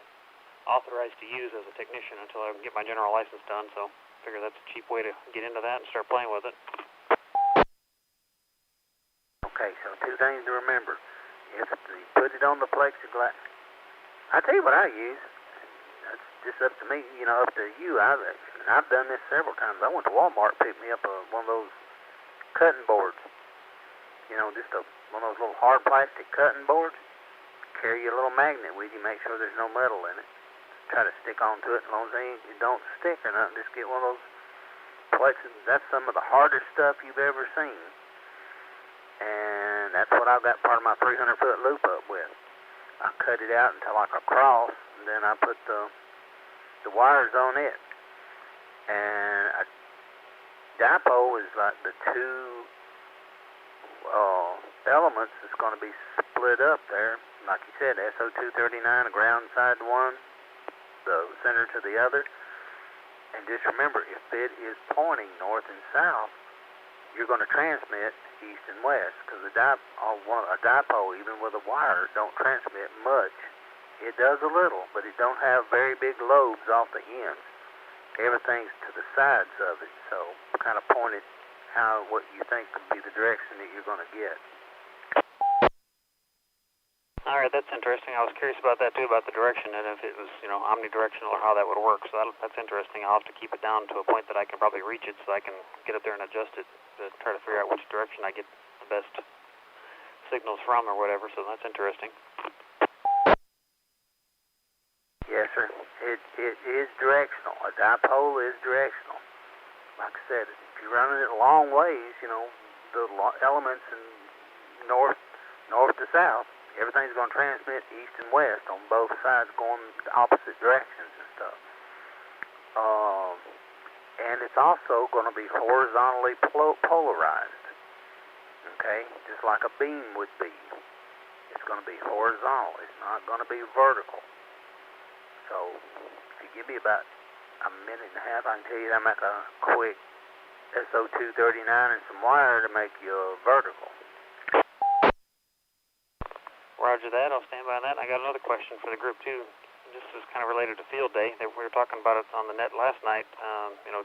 authorized to use as a technician until I can get my general license done, so I figure that's a cheap way to get into that and start playing with it.
Okay, so two things to remember. If you put it on the plexiglass, I tell you what I use. That's just up to me, up to you. I've done this several times. I went to Walmart, picked me up one of those cutting boards. Just one of those little hard plastic cutting boards. Carry a little magnet with you, make sure there's no metal in it. Try to stick onto it, as long as it don't stick or nothing. Just get one of those plexiglass. That's some of the hardest stuff you've ever seen. And that's what I've got part of my 300-foot loop up with. I cut it out into like a cross, and then I put the wires on it. And a dipole is like the two elements that's going to be split up there. Like you said, SO239, a ground side to one, the center to the other. And just remember, if it is pointing north and south, you're going to transmit east and west, because a dipole, even with a wire, don't transmit much. It does a little, but it don't have very big lobes off the ends. Everything's to the sides of it, so kind of point it what you think could be the direction that you're going to get.
All right, that's interesting. I was curious about that too, about the direction, and if it was, omnidirectional or how that would work. So that's interesting. I'll have to keep it down to a point that I can probably reach it, so I can get up there and adjust it to try to figure out which direction I get the best signals from or whatever. So that's interesting.
Yes, sir. It is directional. A dipole is directional. Like I said, if you're running it a long ways, the elements in north to south, everything's going to transmit east and west on both sides, going opposite directions and stuff. And it's also going to be horizontally polarized. Okay? Just like a beam would be. It's going to be horizontal. It's not going to be vertical. So, if you give me about a minute and a half, I can tell you how to make a quick SO239 and some wire to make you vertical.
Roger that. I'll stand by that. I got another question for the group too. This is kind of related to field day. We were talking about it on the net last night.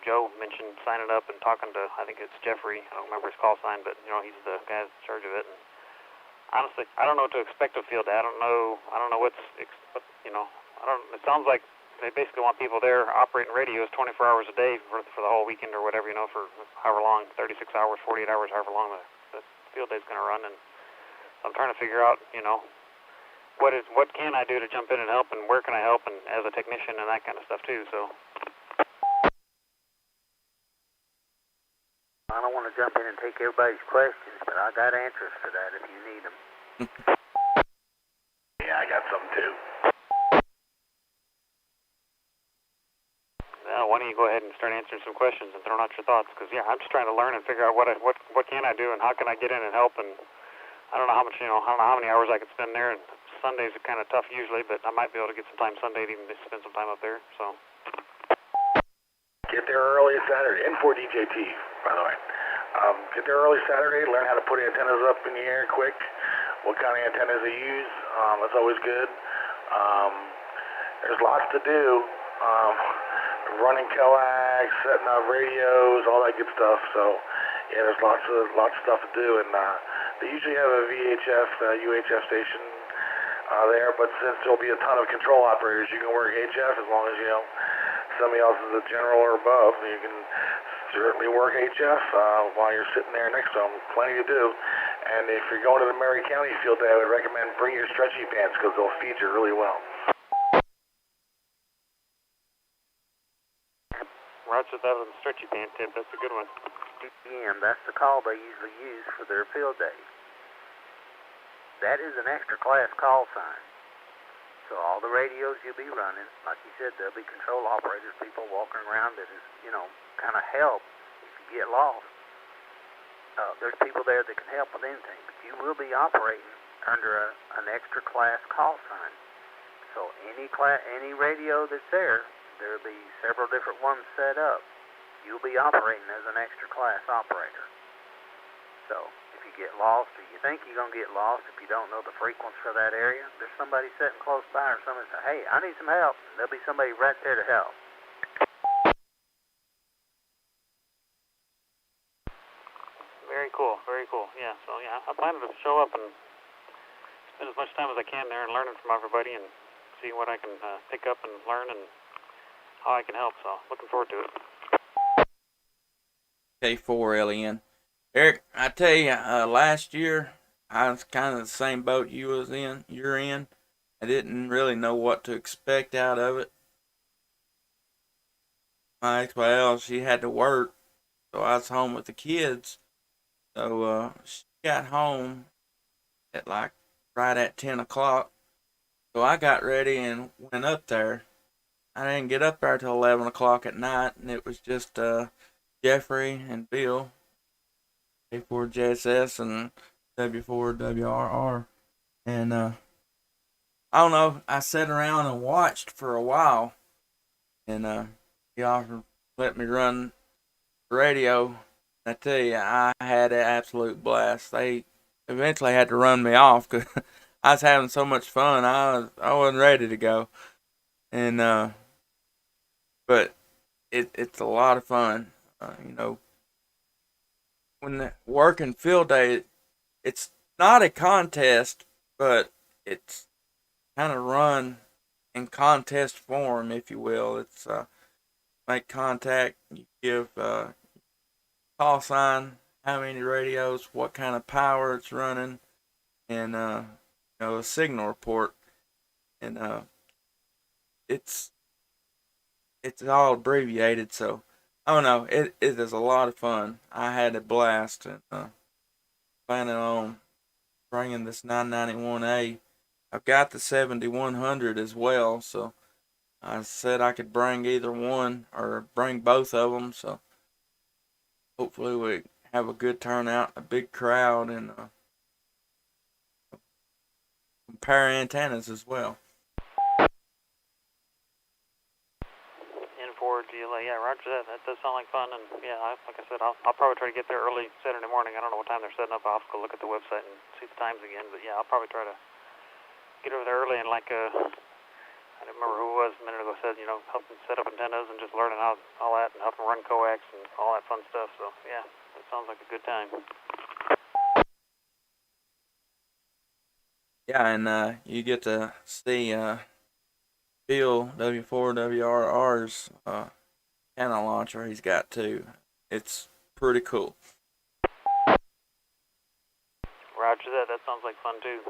Joe mentioned signing up and talking to, I think it's Jeffrey. I don't remember his call sign, but he's the guy in charge of it. And honestly, I don't know what to expect of field day. I don't know what's, It sounds like they basically want people there operating radios 24 hours a day for the whole weekend or whatever, for however long, 36 hours, 48 hours, however long the field day's going to run. And I'm trying to figure out, what can I do to jump in and help, and where can I help, and as a technician and that kind of stuff too. So
I don't want to jump in and take everybody's questions, but I got answers for that if you need them.
Yeah, I got some too.
Well, why don't you go ahead and start answering some questions and throwing out your thoughts? Because I'm just trying to learn and figure out what can I do and how can I get in and help. And I don't know how much, I don't know how many hours I could spend there. And Sundays are kind of tough usually, but I might be able to get some time Sunday to even spend some time up there. So
get there early Saturday, and for DJT, by the way. Get there early Saturday, learn how to put antennas up in the air quick, what kind of antennas to use. That's always good. There's lots to do. Running coax, setting up radios, all that good stuff. So, yeah, there's lots of stuff to do. And they usually have a VHF, UHF station there, but since there'll be a ton of control operators, you can work HF as long as somebody else is a general or above. You can certainly work HF while you're sitting there next to them. Plenty to do. And if you're going to the Maury County field day, I would recommend bring your stretchy pants because they'll feed you really well.
Roger that with the stretchy pant tip. That's a good one.
DPM, that's the call they usually use for their field days. That is an extra class call sign. So all the radios you'll be running, like you said, there'll be control operators, people walking around that is, kind of help if you get lost. There's people there that can help with anything, but you will be operating under an extra class call sign. So any radio that's there'll be several different ones set up. You'll be operating as an extra class operator. So if you get lost, or you think you're going to get lost if you don't know the frequency for that area, there's somebody sitting close by, or somebody say, hey, I need some help. There'll be somebody right there to help.
Very cool, very cool. Yeah, so yeah, I plan to show up and spend as much time as I can there and learning from everybody and see what I can pick up and learn and how I can help. So looking forward to it.
K4LEN. Eric, I tell you, last year I was kind of the same boat you're in. I didn't really know what to expect out of it. My ex-wife, she had to work, so I was home with the kids. So she got home at like right at 10 o'clock. So I got ready and went up there. I didn't get up there till 11 o'clock at night, and it was just Jeffrey and Bill, A4JSS and W4WRR. And I don't know, I sat around and watched for a while, and he offered let me run the radio. I tell you, I had an absolute blast. They eventually had to run me off because I was having so much fun. I wasn't ready to go, and but it's a lot of fun. You know, when the working field day, it's not a contest, but it's kind of run in contest form, if you will. It's make contact, you give call sign, how many radios, what kind of power it's running, and a signal report, and it's it's all abbreviated, so I don't know. It is a lot of fun. I had a blast, and planning on bringing this 991A. I've got the 7100 as well, so I said I could bring either one or bring both of them. So hopefully we have a good turnout, a big crowd, and compare antennas as well.
N4 GLA, yeah, roger that. That does sound like fun, and yeah, like I said, I'll probably try to get there early Saturday morning. I don't know what time they're setting up. I'll have to go look at the website and see the times again, but yeah, I'll probably try to get over there early and I don't remember who it was a minute ago said, help them set up antennas and just learning how all that and help them run coax and all that fun stuff. So yeah, that sounds like a good time.
Yeah, and you get to see Bill W4WRR's cannon launcher he's got too. It's pretty cool.
Roger that. That sounds like fun too.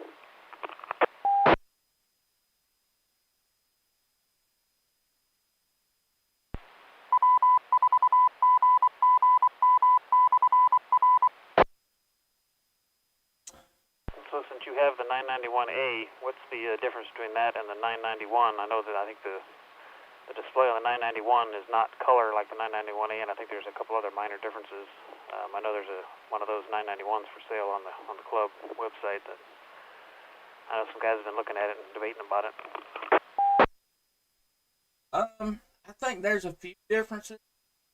So since you have the 991A, what's the difference between that and the 991? I know that I think the display on the 991 is not color like the 991A, and I think there's a couple other minor differences. I know there's one of those 991s for sale on the club website. That I know some guys have been looking at it and debating about it.
I think there's a few differences.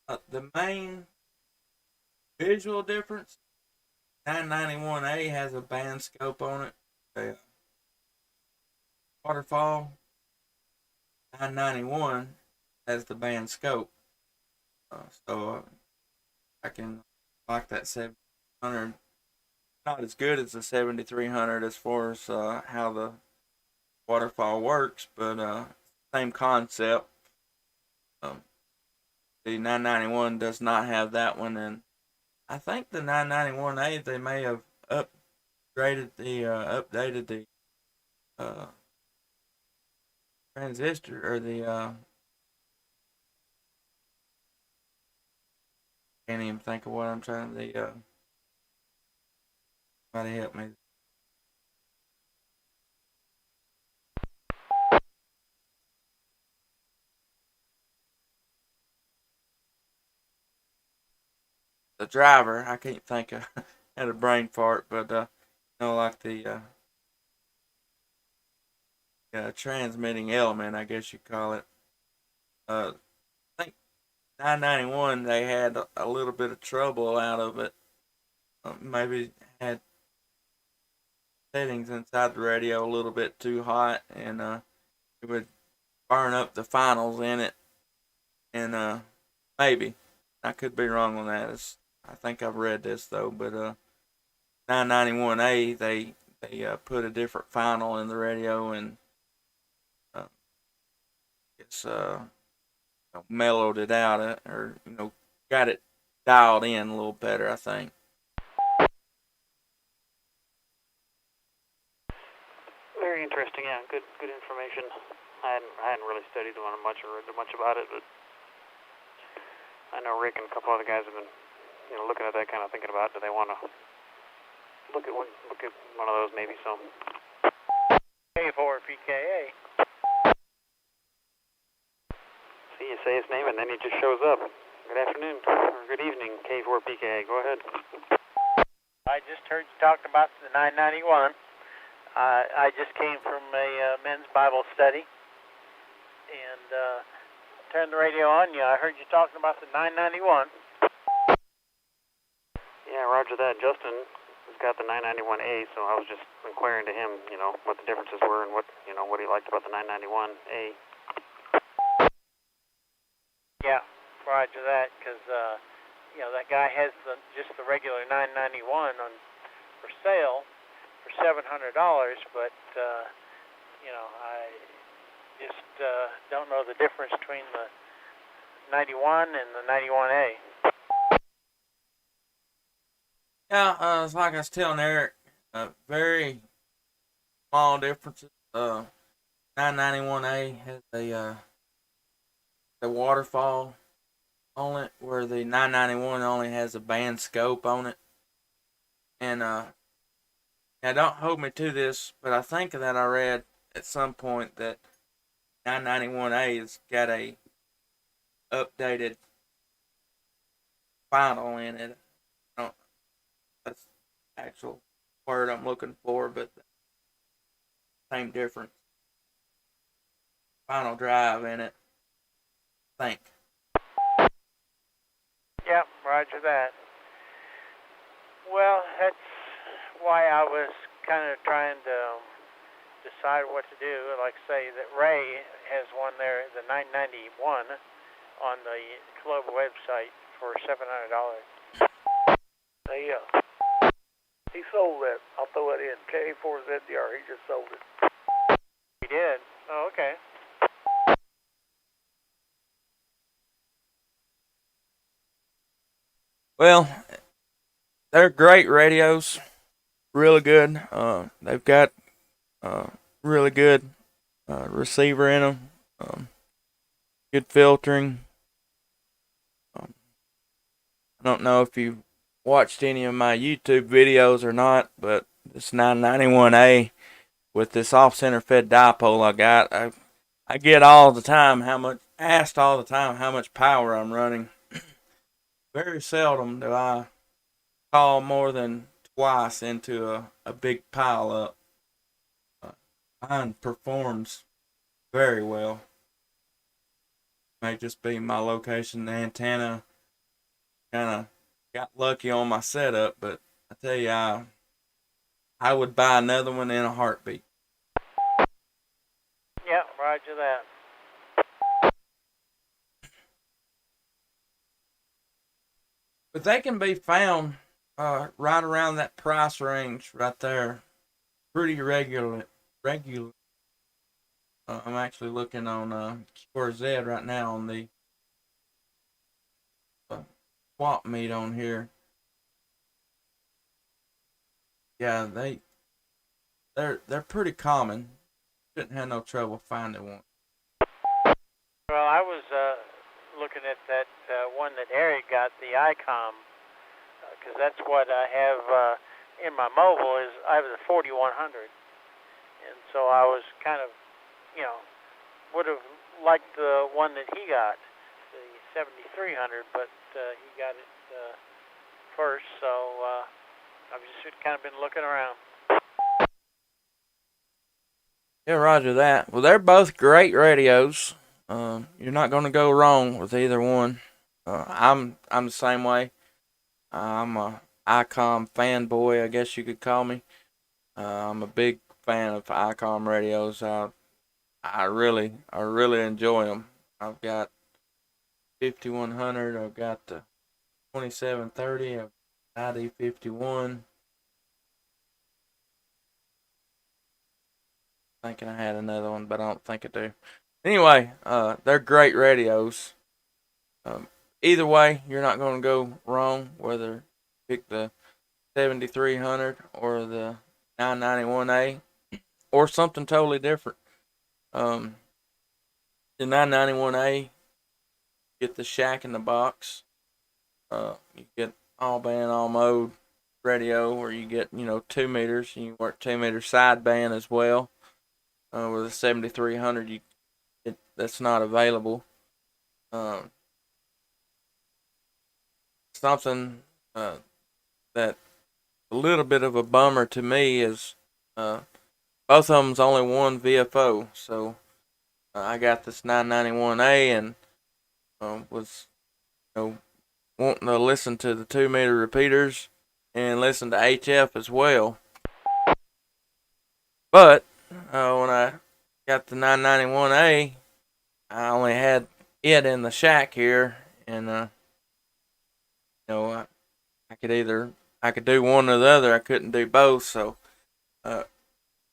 The main visual difference, 991A has a band scope on it. A waterfall. 991 has the band scope. So I can like that 700. Not as good as the 7300 as far as how the waterfall works, but same concept. The 991 does not have that one, and I think the 991A they may have updated the transistor or the can't even think of what I'm trying to somebody help me. The driver, I can't think of had a brain fart, but like the transmitting element, I guess you call it. I think 991 they had a little bit of trouble out of it. Maybe had settings inside the radio a little bit too hot, and it would burn up the finals in it. And maybe I could be wrong on that. I think I've read this though, but 991A they put a different final in the radio, and uh, it's mellowed it out, or got it dialed in a little better, I think.
Very interesting. Yeah, good information. I hadn't really studied on it much or read much about it, but I know Rick and a couple other guys have been, looking at that, kind of thinking about, do they want to look at one of those maybe? So.
K4 PKA.
See, you say his name and then he just shows up. Good afternoon or good evening, K4 PKA. Go ahead.
I just heard you talking about the 991. I just came from a men's Bible study and turned the radio on. Yeah, I heard you talking about the 991.
Yeah, roger that. Justin has got the 991A, so I was just inquiring to him, what the differences were and what he liked about the 991A.
Yeah, roger that, because that guy has just the regular 991 for sale for $700, but I just don't know the difference between the 91 and the 91A.
Yeah, it's like I was telling Eric, very small differences. 991A has the waterfall on it, where the 991 only has a band scope on it. And now don't hold me to this, but I think that I read at some point that 991A has got a updated final in it. That's the actual word I'm looking for, but same difference. Final drive in it, I think.
Yeah, roger that. Well, that's why I was kind of trying to decide what to do. Like I say, that Ray has one there, the 991, on the club website for $700.
He sold that. I'll throw it in. K4ZDR. He just sold it.
He did? Oh, okay.
Well, they're great radios. Really good. They've got really good receiver in them. Good filtering. I don't know if you watched any of my YouTube videos or not, but this 991A with this off-center fed dipole I got, I get all the time asked all the time how much power I'm running. Very seldom do I call more than twice into a big pile up. Mine performs very well. May just be my location, the antenna. Kind of got lucky on my setup, but I tell you, I would buy another one in a heartbeat.
Yeah, roger that.
But they can be found right around that price range right there, pretty regular. I'm actually looking on QRZ right now on the swap meet on here. Yeah, they're pretty common. Shouldn't have no trouble finding one.
Well, I was looking at that one that Eric got, the ICOM, because that's what I have in my mobile. I have the 4100, and so I was kind of, would have liked the one that he got, the 7300, but he got it first, so I've just kind of been looking around.
Yeah, roger that. Well, they're both great radios. You're not going to go wrong with either one. I'm the same way. I'm a ICOM fanboy, I guess you could call me. I'm a big fan of ICOM radios. I really enjoy them. I've got 5100. I've got the 2730. I've got ID 51. Thinking I had another one, but I don't think I do. Anyway, they're great radios. Either way, you're not going to go wrong whether you pick the 7300 or the 991A or something totally different. The 991A, get the shack in the box. You get all band, all mode radio, where you get 2 meters. You work 2 meter sideband as well. With a 7300, that's not available. Something that a little bit of a bummer to me is both of them's only one VFO. So I got this 991A and was wanting to listen to the 2 meter repeaters and listen to HF as well. But when I got the 991A, I only had it in the shack here, and I could do one or the other. I couldn't do both. So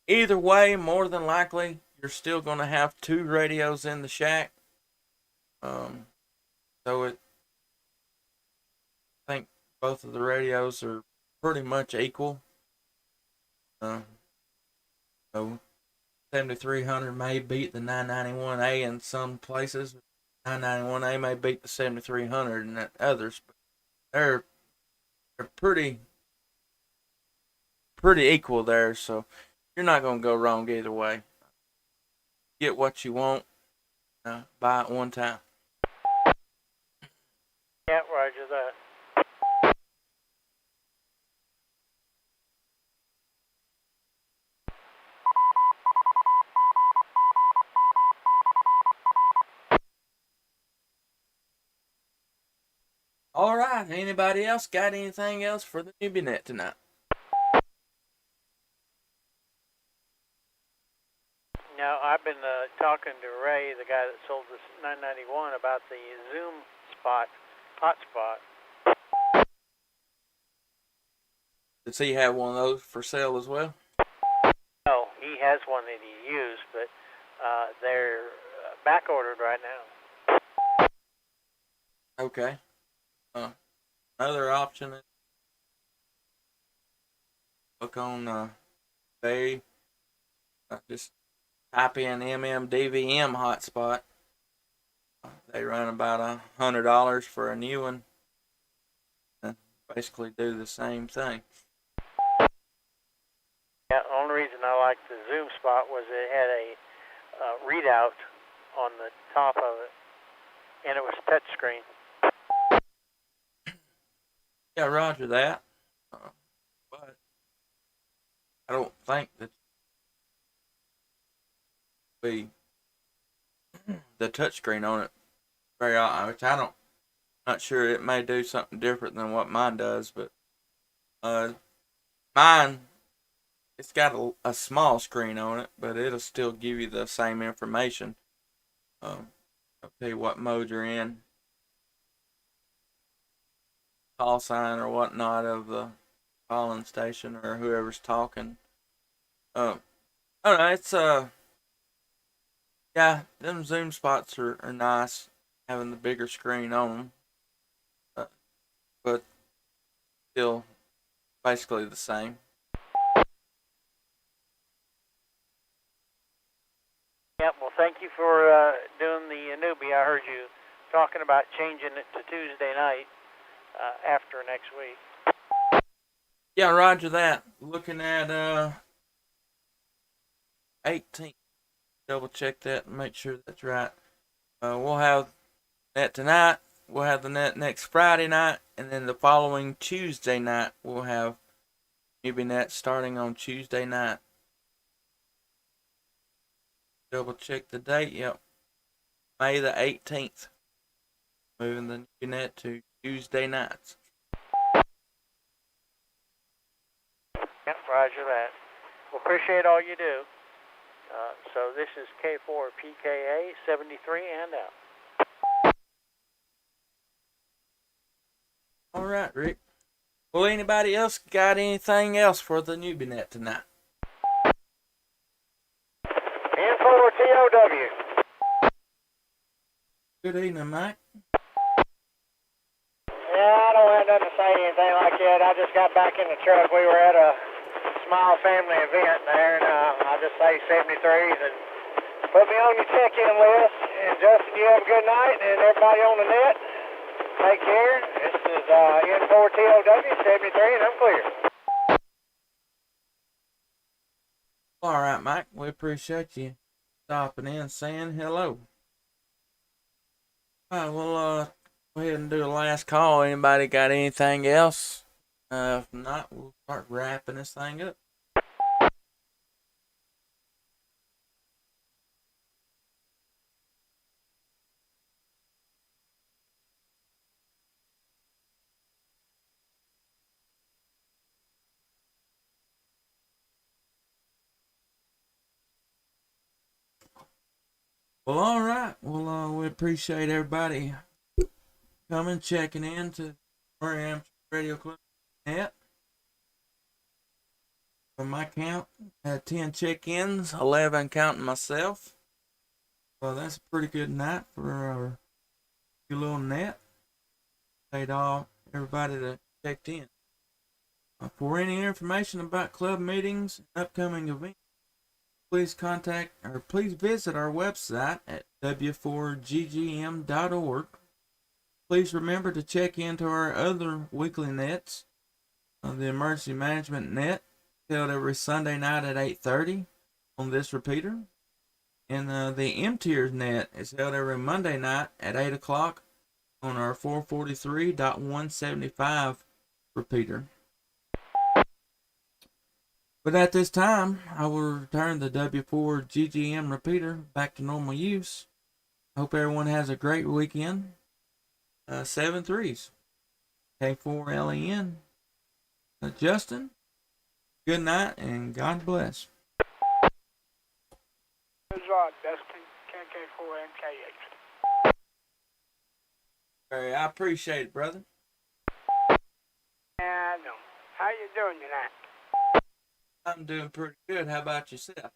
either way, more than likely, you're still going to have two radios in the shack. So I think both of the radios are pretty much equal. So 7300 may beat the 991A in some places. 991A may beat the 7300 in others, but they're pretty equal there. So you're not gonna go wrong either way. Get what you want. Buy it one time.
Yeah, roger that.
All right. Anybody else got anything else for the Newbie Net tonight?
Now, I've been talking to Ray, the guy that sold this 991, about the Zoom hotspot.
Does he have one of those for sale as well?
No, he has one that he used, but they're back ordered right now.
Okay. Another option is look on they just type in MMDVM hotspot. They run about $100 for a new one. And basically do the same thing.
Yeah, the only reason I liked the Zoom spot was it had a readout on the top of it, and it was touch screen.
Yeah, roger that. But I don't think that the touchscreen on it very which not sure. It may do something different than what mine does, but mine, it's got a small screen on it, but it'll still give you the same information. I'll tell you what mode you're in, call sign or whatnot of the calling station or whoever's talking. I don't know. It's yeah, them Zoom spots are nice, having the bigger screen on them, but still basically the same.
Yeah, well, thank you for doing the Newbie. I heard you talking about changing it to Tuesday night after next week.
Yeah, roger that. Looking at 18th. Double check that and make sure that's right. We'll have net tonight. We'll have the net next Friday night, and then the following Tuesday night we'll have Newbie Net starting on Tuesday night. Double check the date. Yep, May the 18th. Moving the Newbie Net to Tuesday nights.
Roger that. Well, appreciate all you do. So this is K4PKA 73 and out.
All right, Rick. Well, anybody else got anything else for the Newbie Net tonight?
N4TOW.
Good evening, Mike.
Yeah, I don't have nothing to say anything like that. I just got back in the truck. We were at a small family event there, and I just say 73s and put me on your check-in list. And Justin, you have a good night, and everybody on the net, take care. This is N4TOW 73, and I'm clear.
All right, Mike. We appreciate you stopping in and saying hello. All right, we'll go ahead and do the last call. Anybody got anything else? If not, we'll start wrapping this thing up. Well, all right. Well, we appreciate everybody coming, checking in to Maury Amateur Radio Club net. From my count, I had 10 check-ins, 11 counting myself. Well, that's a pretty good night for our little net. Paid all everybody that checked in. For any information about club meetings and upcoming events, please visit our website at w4ggm.org. Please remember to check into our other weekly nets. The Emergency Management Net, held every Sunday night at 8:30 on this repeater. And the M-Tiers Net is held every Monday night at 8 o'clock on our 443.175 repeater. But at this time, I will return the W4GGM repeater back to normal use. I hope everyone has a great weekend. 7-3s. K4LEN. Justin, good night and God bless.
Good job, Dustin. KK4MKH.
I appreciate it, brother.
I know. How you doing tonight?
I'm doing pretty good. How about yourself?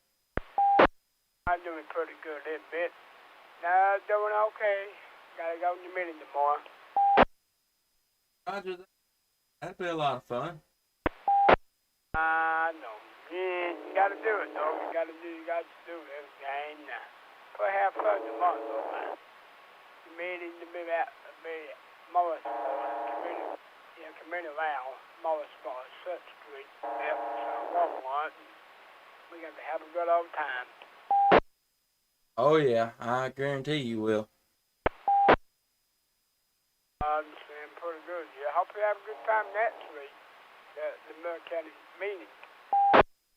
I'm doing pretty good a little bit. No, doing okay. Gotta go in the meeting tomorrow.
Roger that. That'd be a lot of fun.
I know. Yeah, you gotta do it, though. You gotta do everything. But have fun tomorrow, though, man. The meeting to be at Morris community lounge, Morris Such Street, F. Walmart. We got to have a good old time.
Oh yeah, I guarantee you will.
I'm saying pretty good. Yeah, hope you have a good time next week. The Mill County meeting.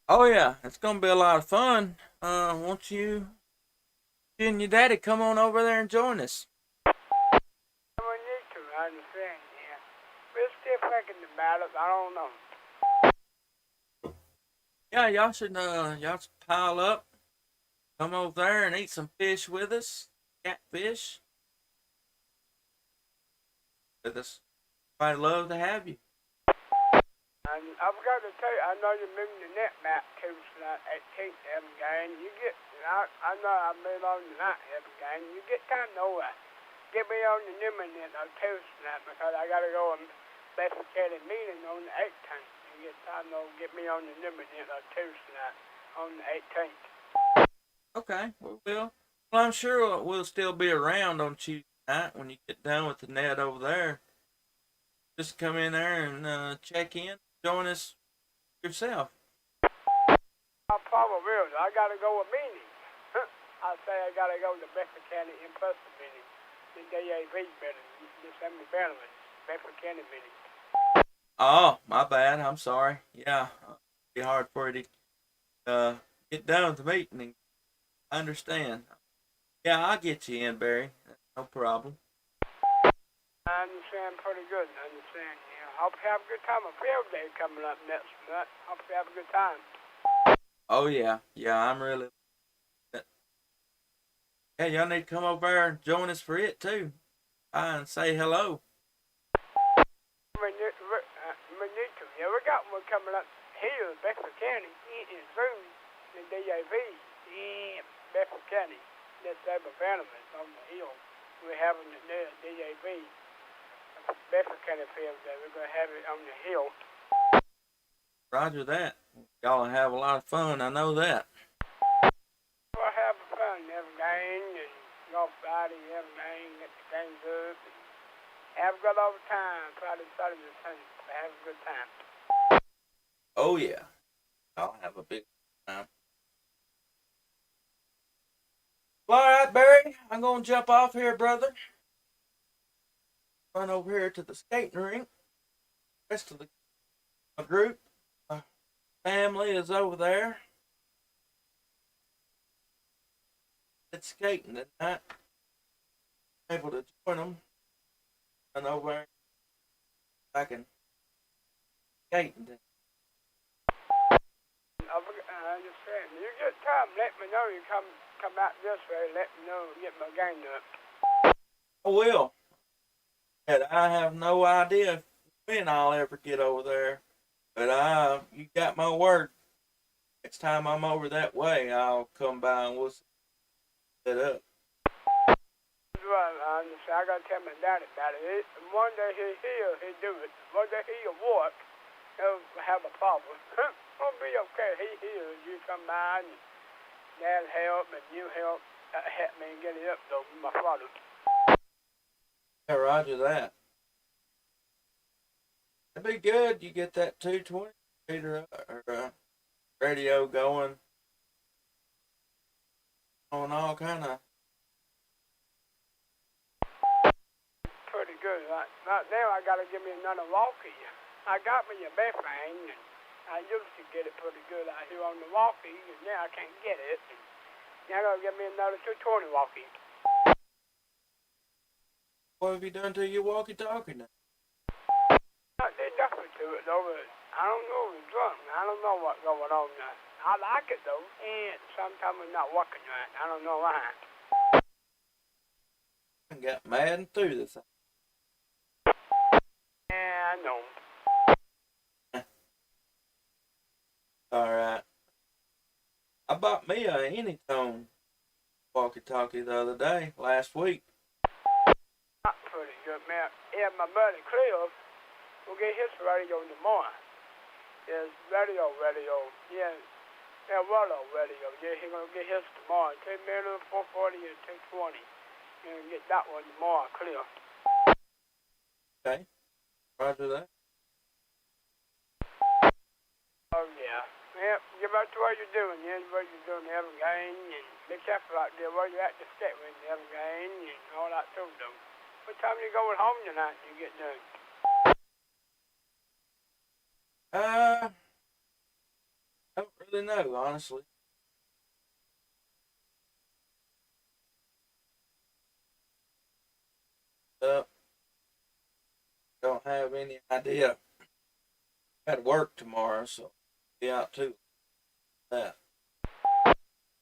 Oh yeah, it's gonna be a lot of fun. Won't you and your daddy come on over there and join us?
We need to, I understand, yeah. We're still thinking about it, I don't know.
Yeah, y'all should pile up, come over there and eat some fish with us, catfish with us. I'd love to have you.
And I forgot to tell you, I know you're moving the net map too tonight, 18th every game. You get, I know I've been on tonight every game. You get time to get me on the new net on Tuesday tonight because I gotta go and Bedford County meeting on the 18th. You get time to get me on the new net on Tuesday night on the 18th.
Okay, we will. Well, I'm sure we'll still be around on Tuesday night when you get done with the net over there. Just come in there and check in, join us yourself.
I probably will. I gotta go to meeting. I say I gotta go to Bedford County in-person meeting, the DAV meeting, December Maryland, Bedford County meeting.
Oh, my bad. I'm sorry. Yeah, it'll be hard for you to get done with the meeting. I understand. Yeah, I'll get you in, Barry. No problem.
I understand pretty good. I understand. Yeah, Hope you have a good time. A field day coming up next month. Hope you have a good time.
Oh yeah, I'm really. Yeah, y'all need to come over there and join us for it too. And say hello.
Manito, yeah, we got one coming up here in Bedford County. In Zoom, in DAV, in Bedford County. That's Abba Bannerman on the hill. We're having it there at DAV. Bedford County Field Day. We're going to have it on the hill.
Roger that. Y'all will have a lot of fun. I know that.
We'll have fun. Have a game and golf Friday. Have a game. Get the games up. And have a good old time. Friday, Saturday, Sunday. Have a good time.
Oh yeah. I'll have a big time. Well, all right, Barry. I'm gonna jump off here, brother. Run over here to the skating rink. The rest of the group, family is over there. It's skating tonight. Able to join them. Run over there. I can skating.
I understand. You get time, let me know. You come out this way, let me know, get my game up.
I will. And I have no idea when I'll ever get over there. But you got my word. Next time I'm over that way, I'll come by and we'll set up.
Well, I understand. I gotta tell my daddy about it. One day he'll do it. One day he'll walk. He'll have a problem. It'll be okay. He'll. You come by and Dad help and you help me get it up though. My father.
Yeah, roger that. It'd be good. You get that 220 meter or radio going on all kind of.
Pretty good. Right now I gotta give me another walkie. I got me a Bethane and I used to get it pretty good out here on the walkie and now I can't get it. And now I gotta give me another 220 walkie.
What have you done to your walkie-talkie now?
I did nothing to it though. I don't know if it's drunk. I don't know what's going on now. I like it though, and sometimes it's not working right. I don't know why.
I got mad and threw this.
Yeah, I know.
Alright. I bought me a Anytone walkie-talkie the other day, last week.
Not pretty good, man. Yeah, my buddy Cliff will get his radio tomorrow. His radio. Yeah, Rollo radio. Yeah, he's gonna get his tomorrow. 10 minutes, 440 and 220. He's gonna get that one tomorrow, Cliff.
Okay. Roger that.
Oh, yeah. Yeah, get back to what you're doing. Yeah, what you're doing, having a game, and be careful out there where you're at the skate when you have a game, and all that too, though. What time you going home tonight when you get done?
I don't really know, honestly. Don't have any idea. Got to work tomorrow, so be out too. That.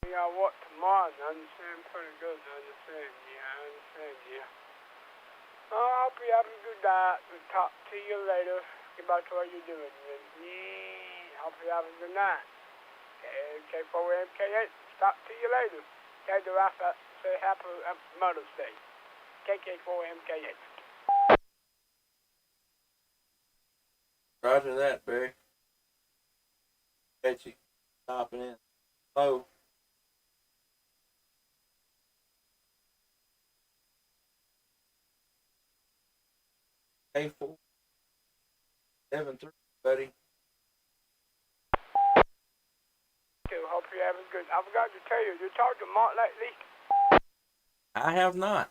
You got what tomorrow? I understand pretty good. I understand. Yeah, I understand. Yeah. Oh, I hope you have a good night. We'll talk to you later. Get back to what you're doing. Yeah. Hope you have a good night. K4MK8. Talk to you later. Okay, do I say happy Mother's Day? KK4MK8.
Roger that, Barry. Catch you stopping in. Hello. K473, buddy.
Hope you have a good. I forgot to tell you. You talked to Mark lately?
I have not.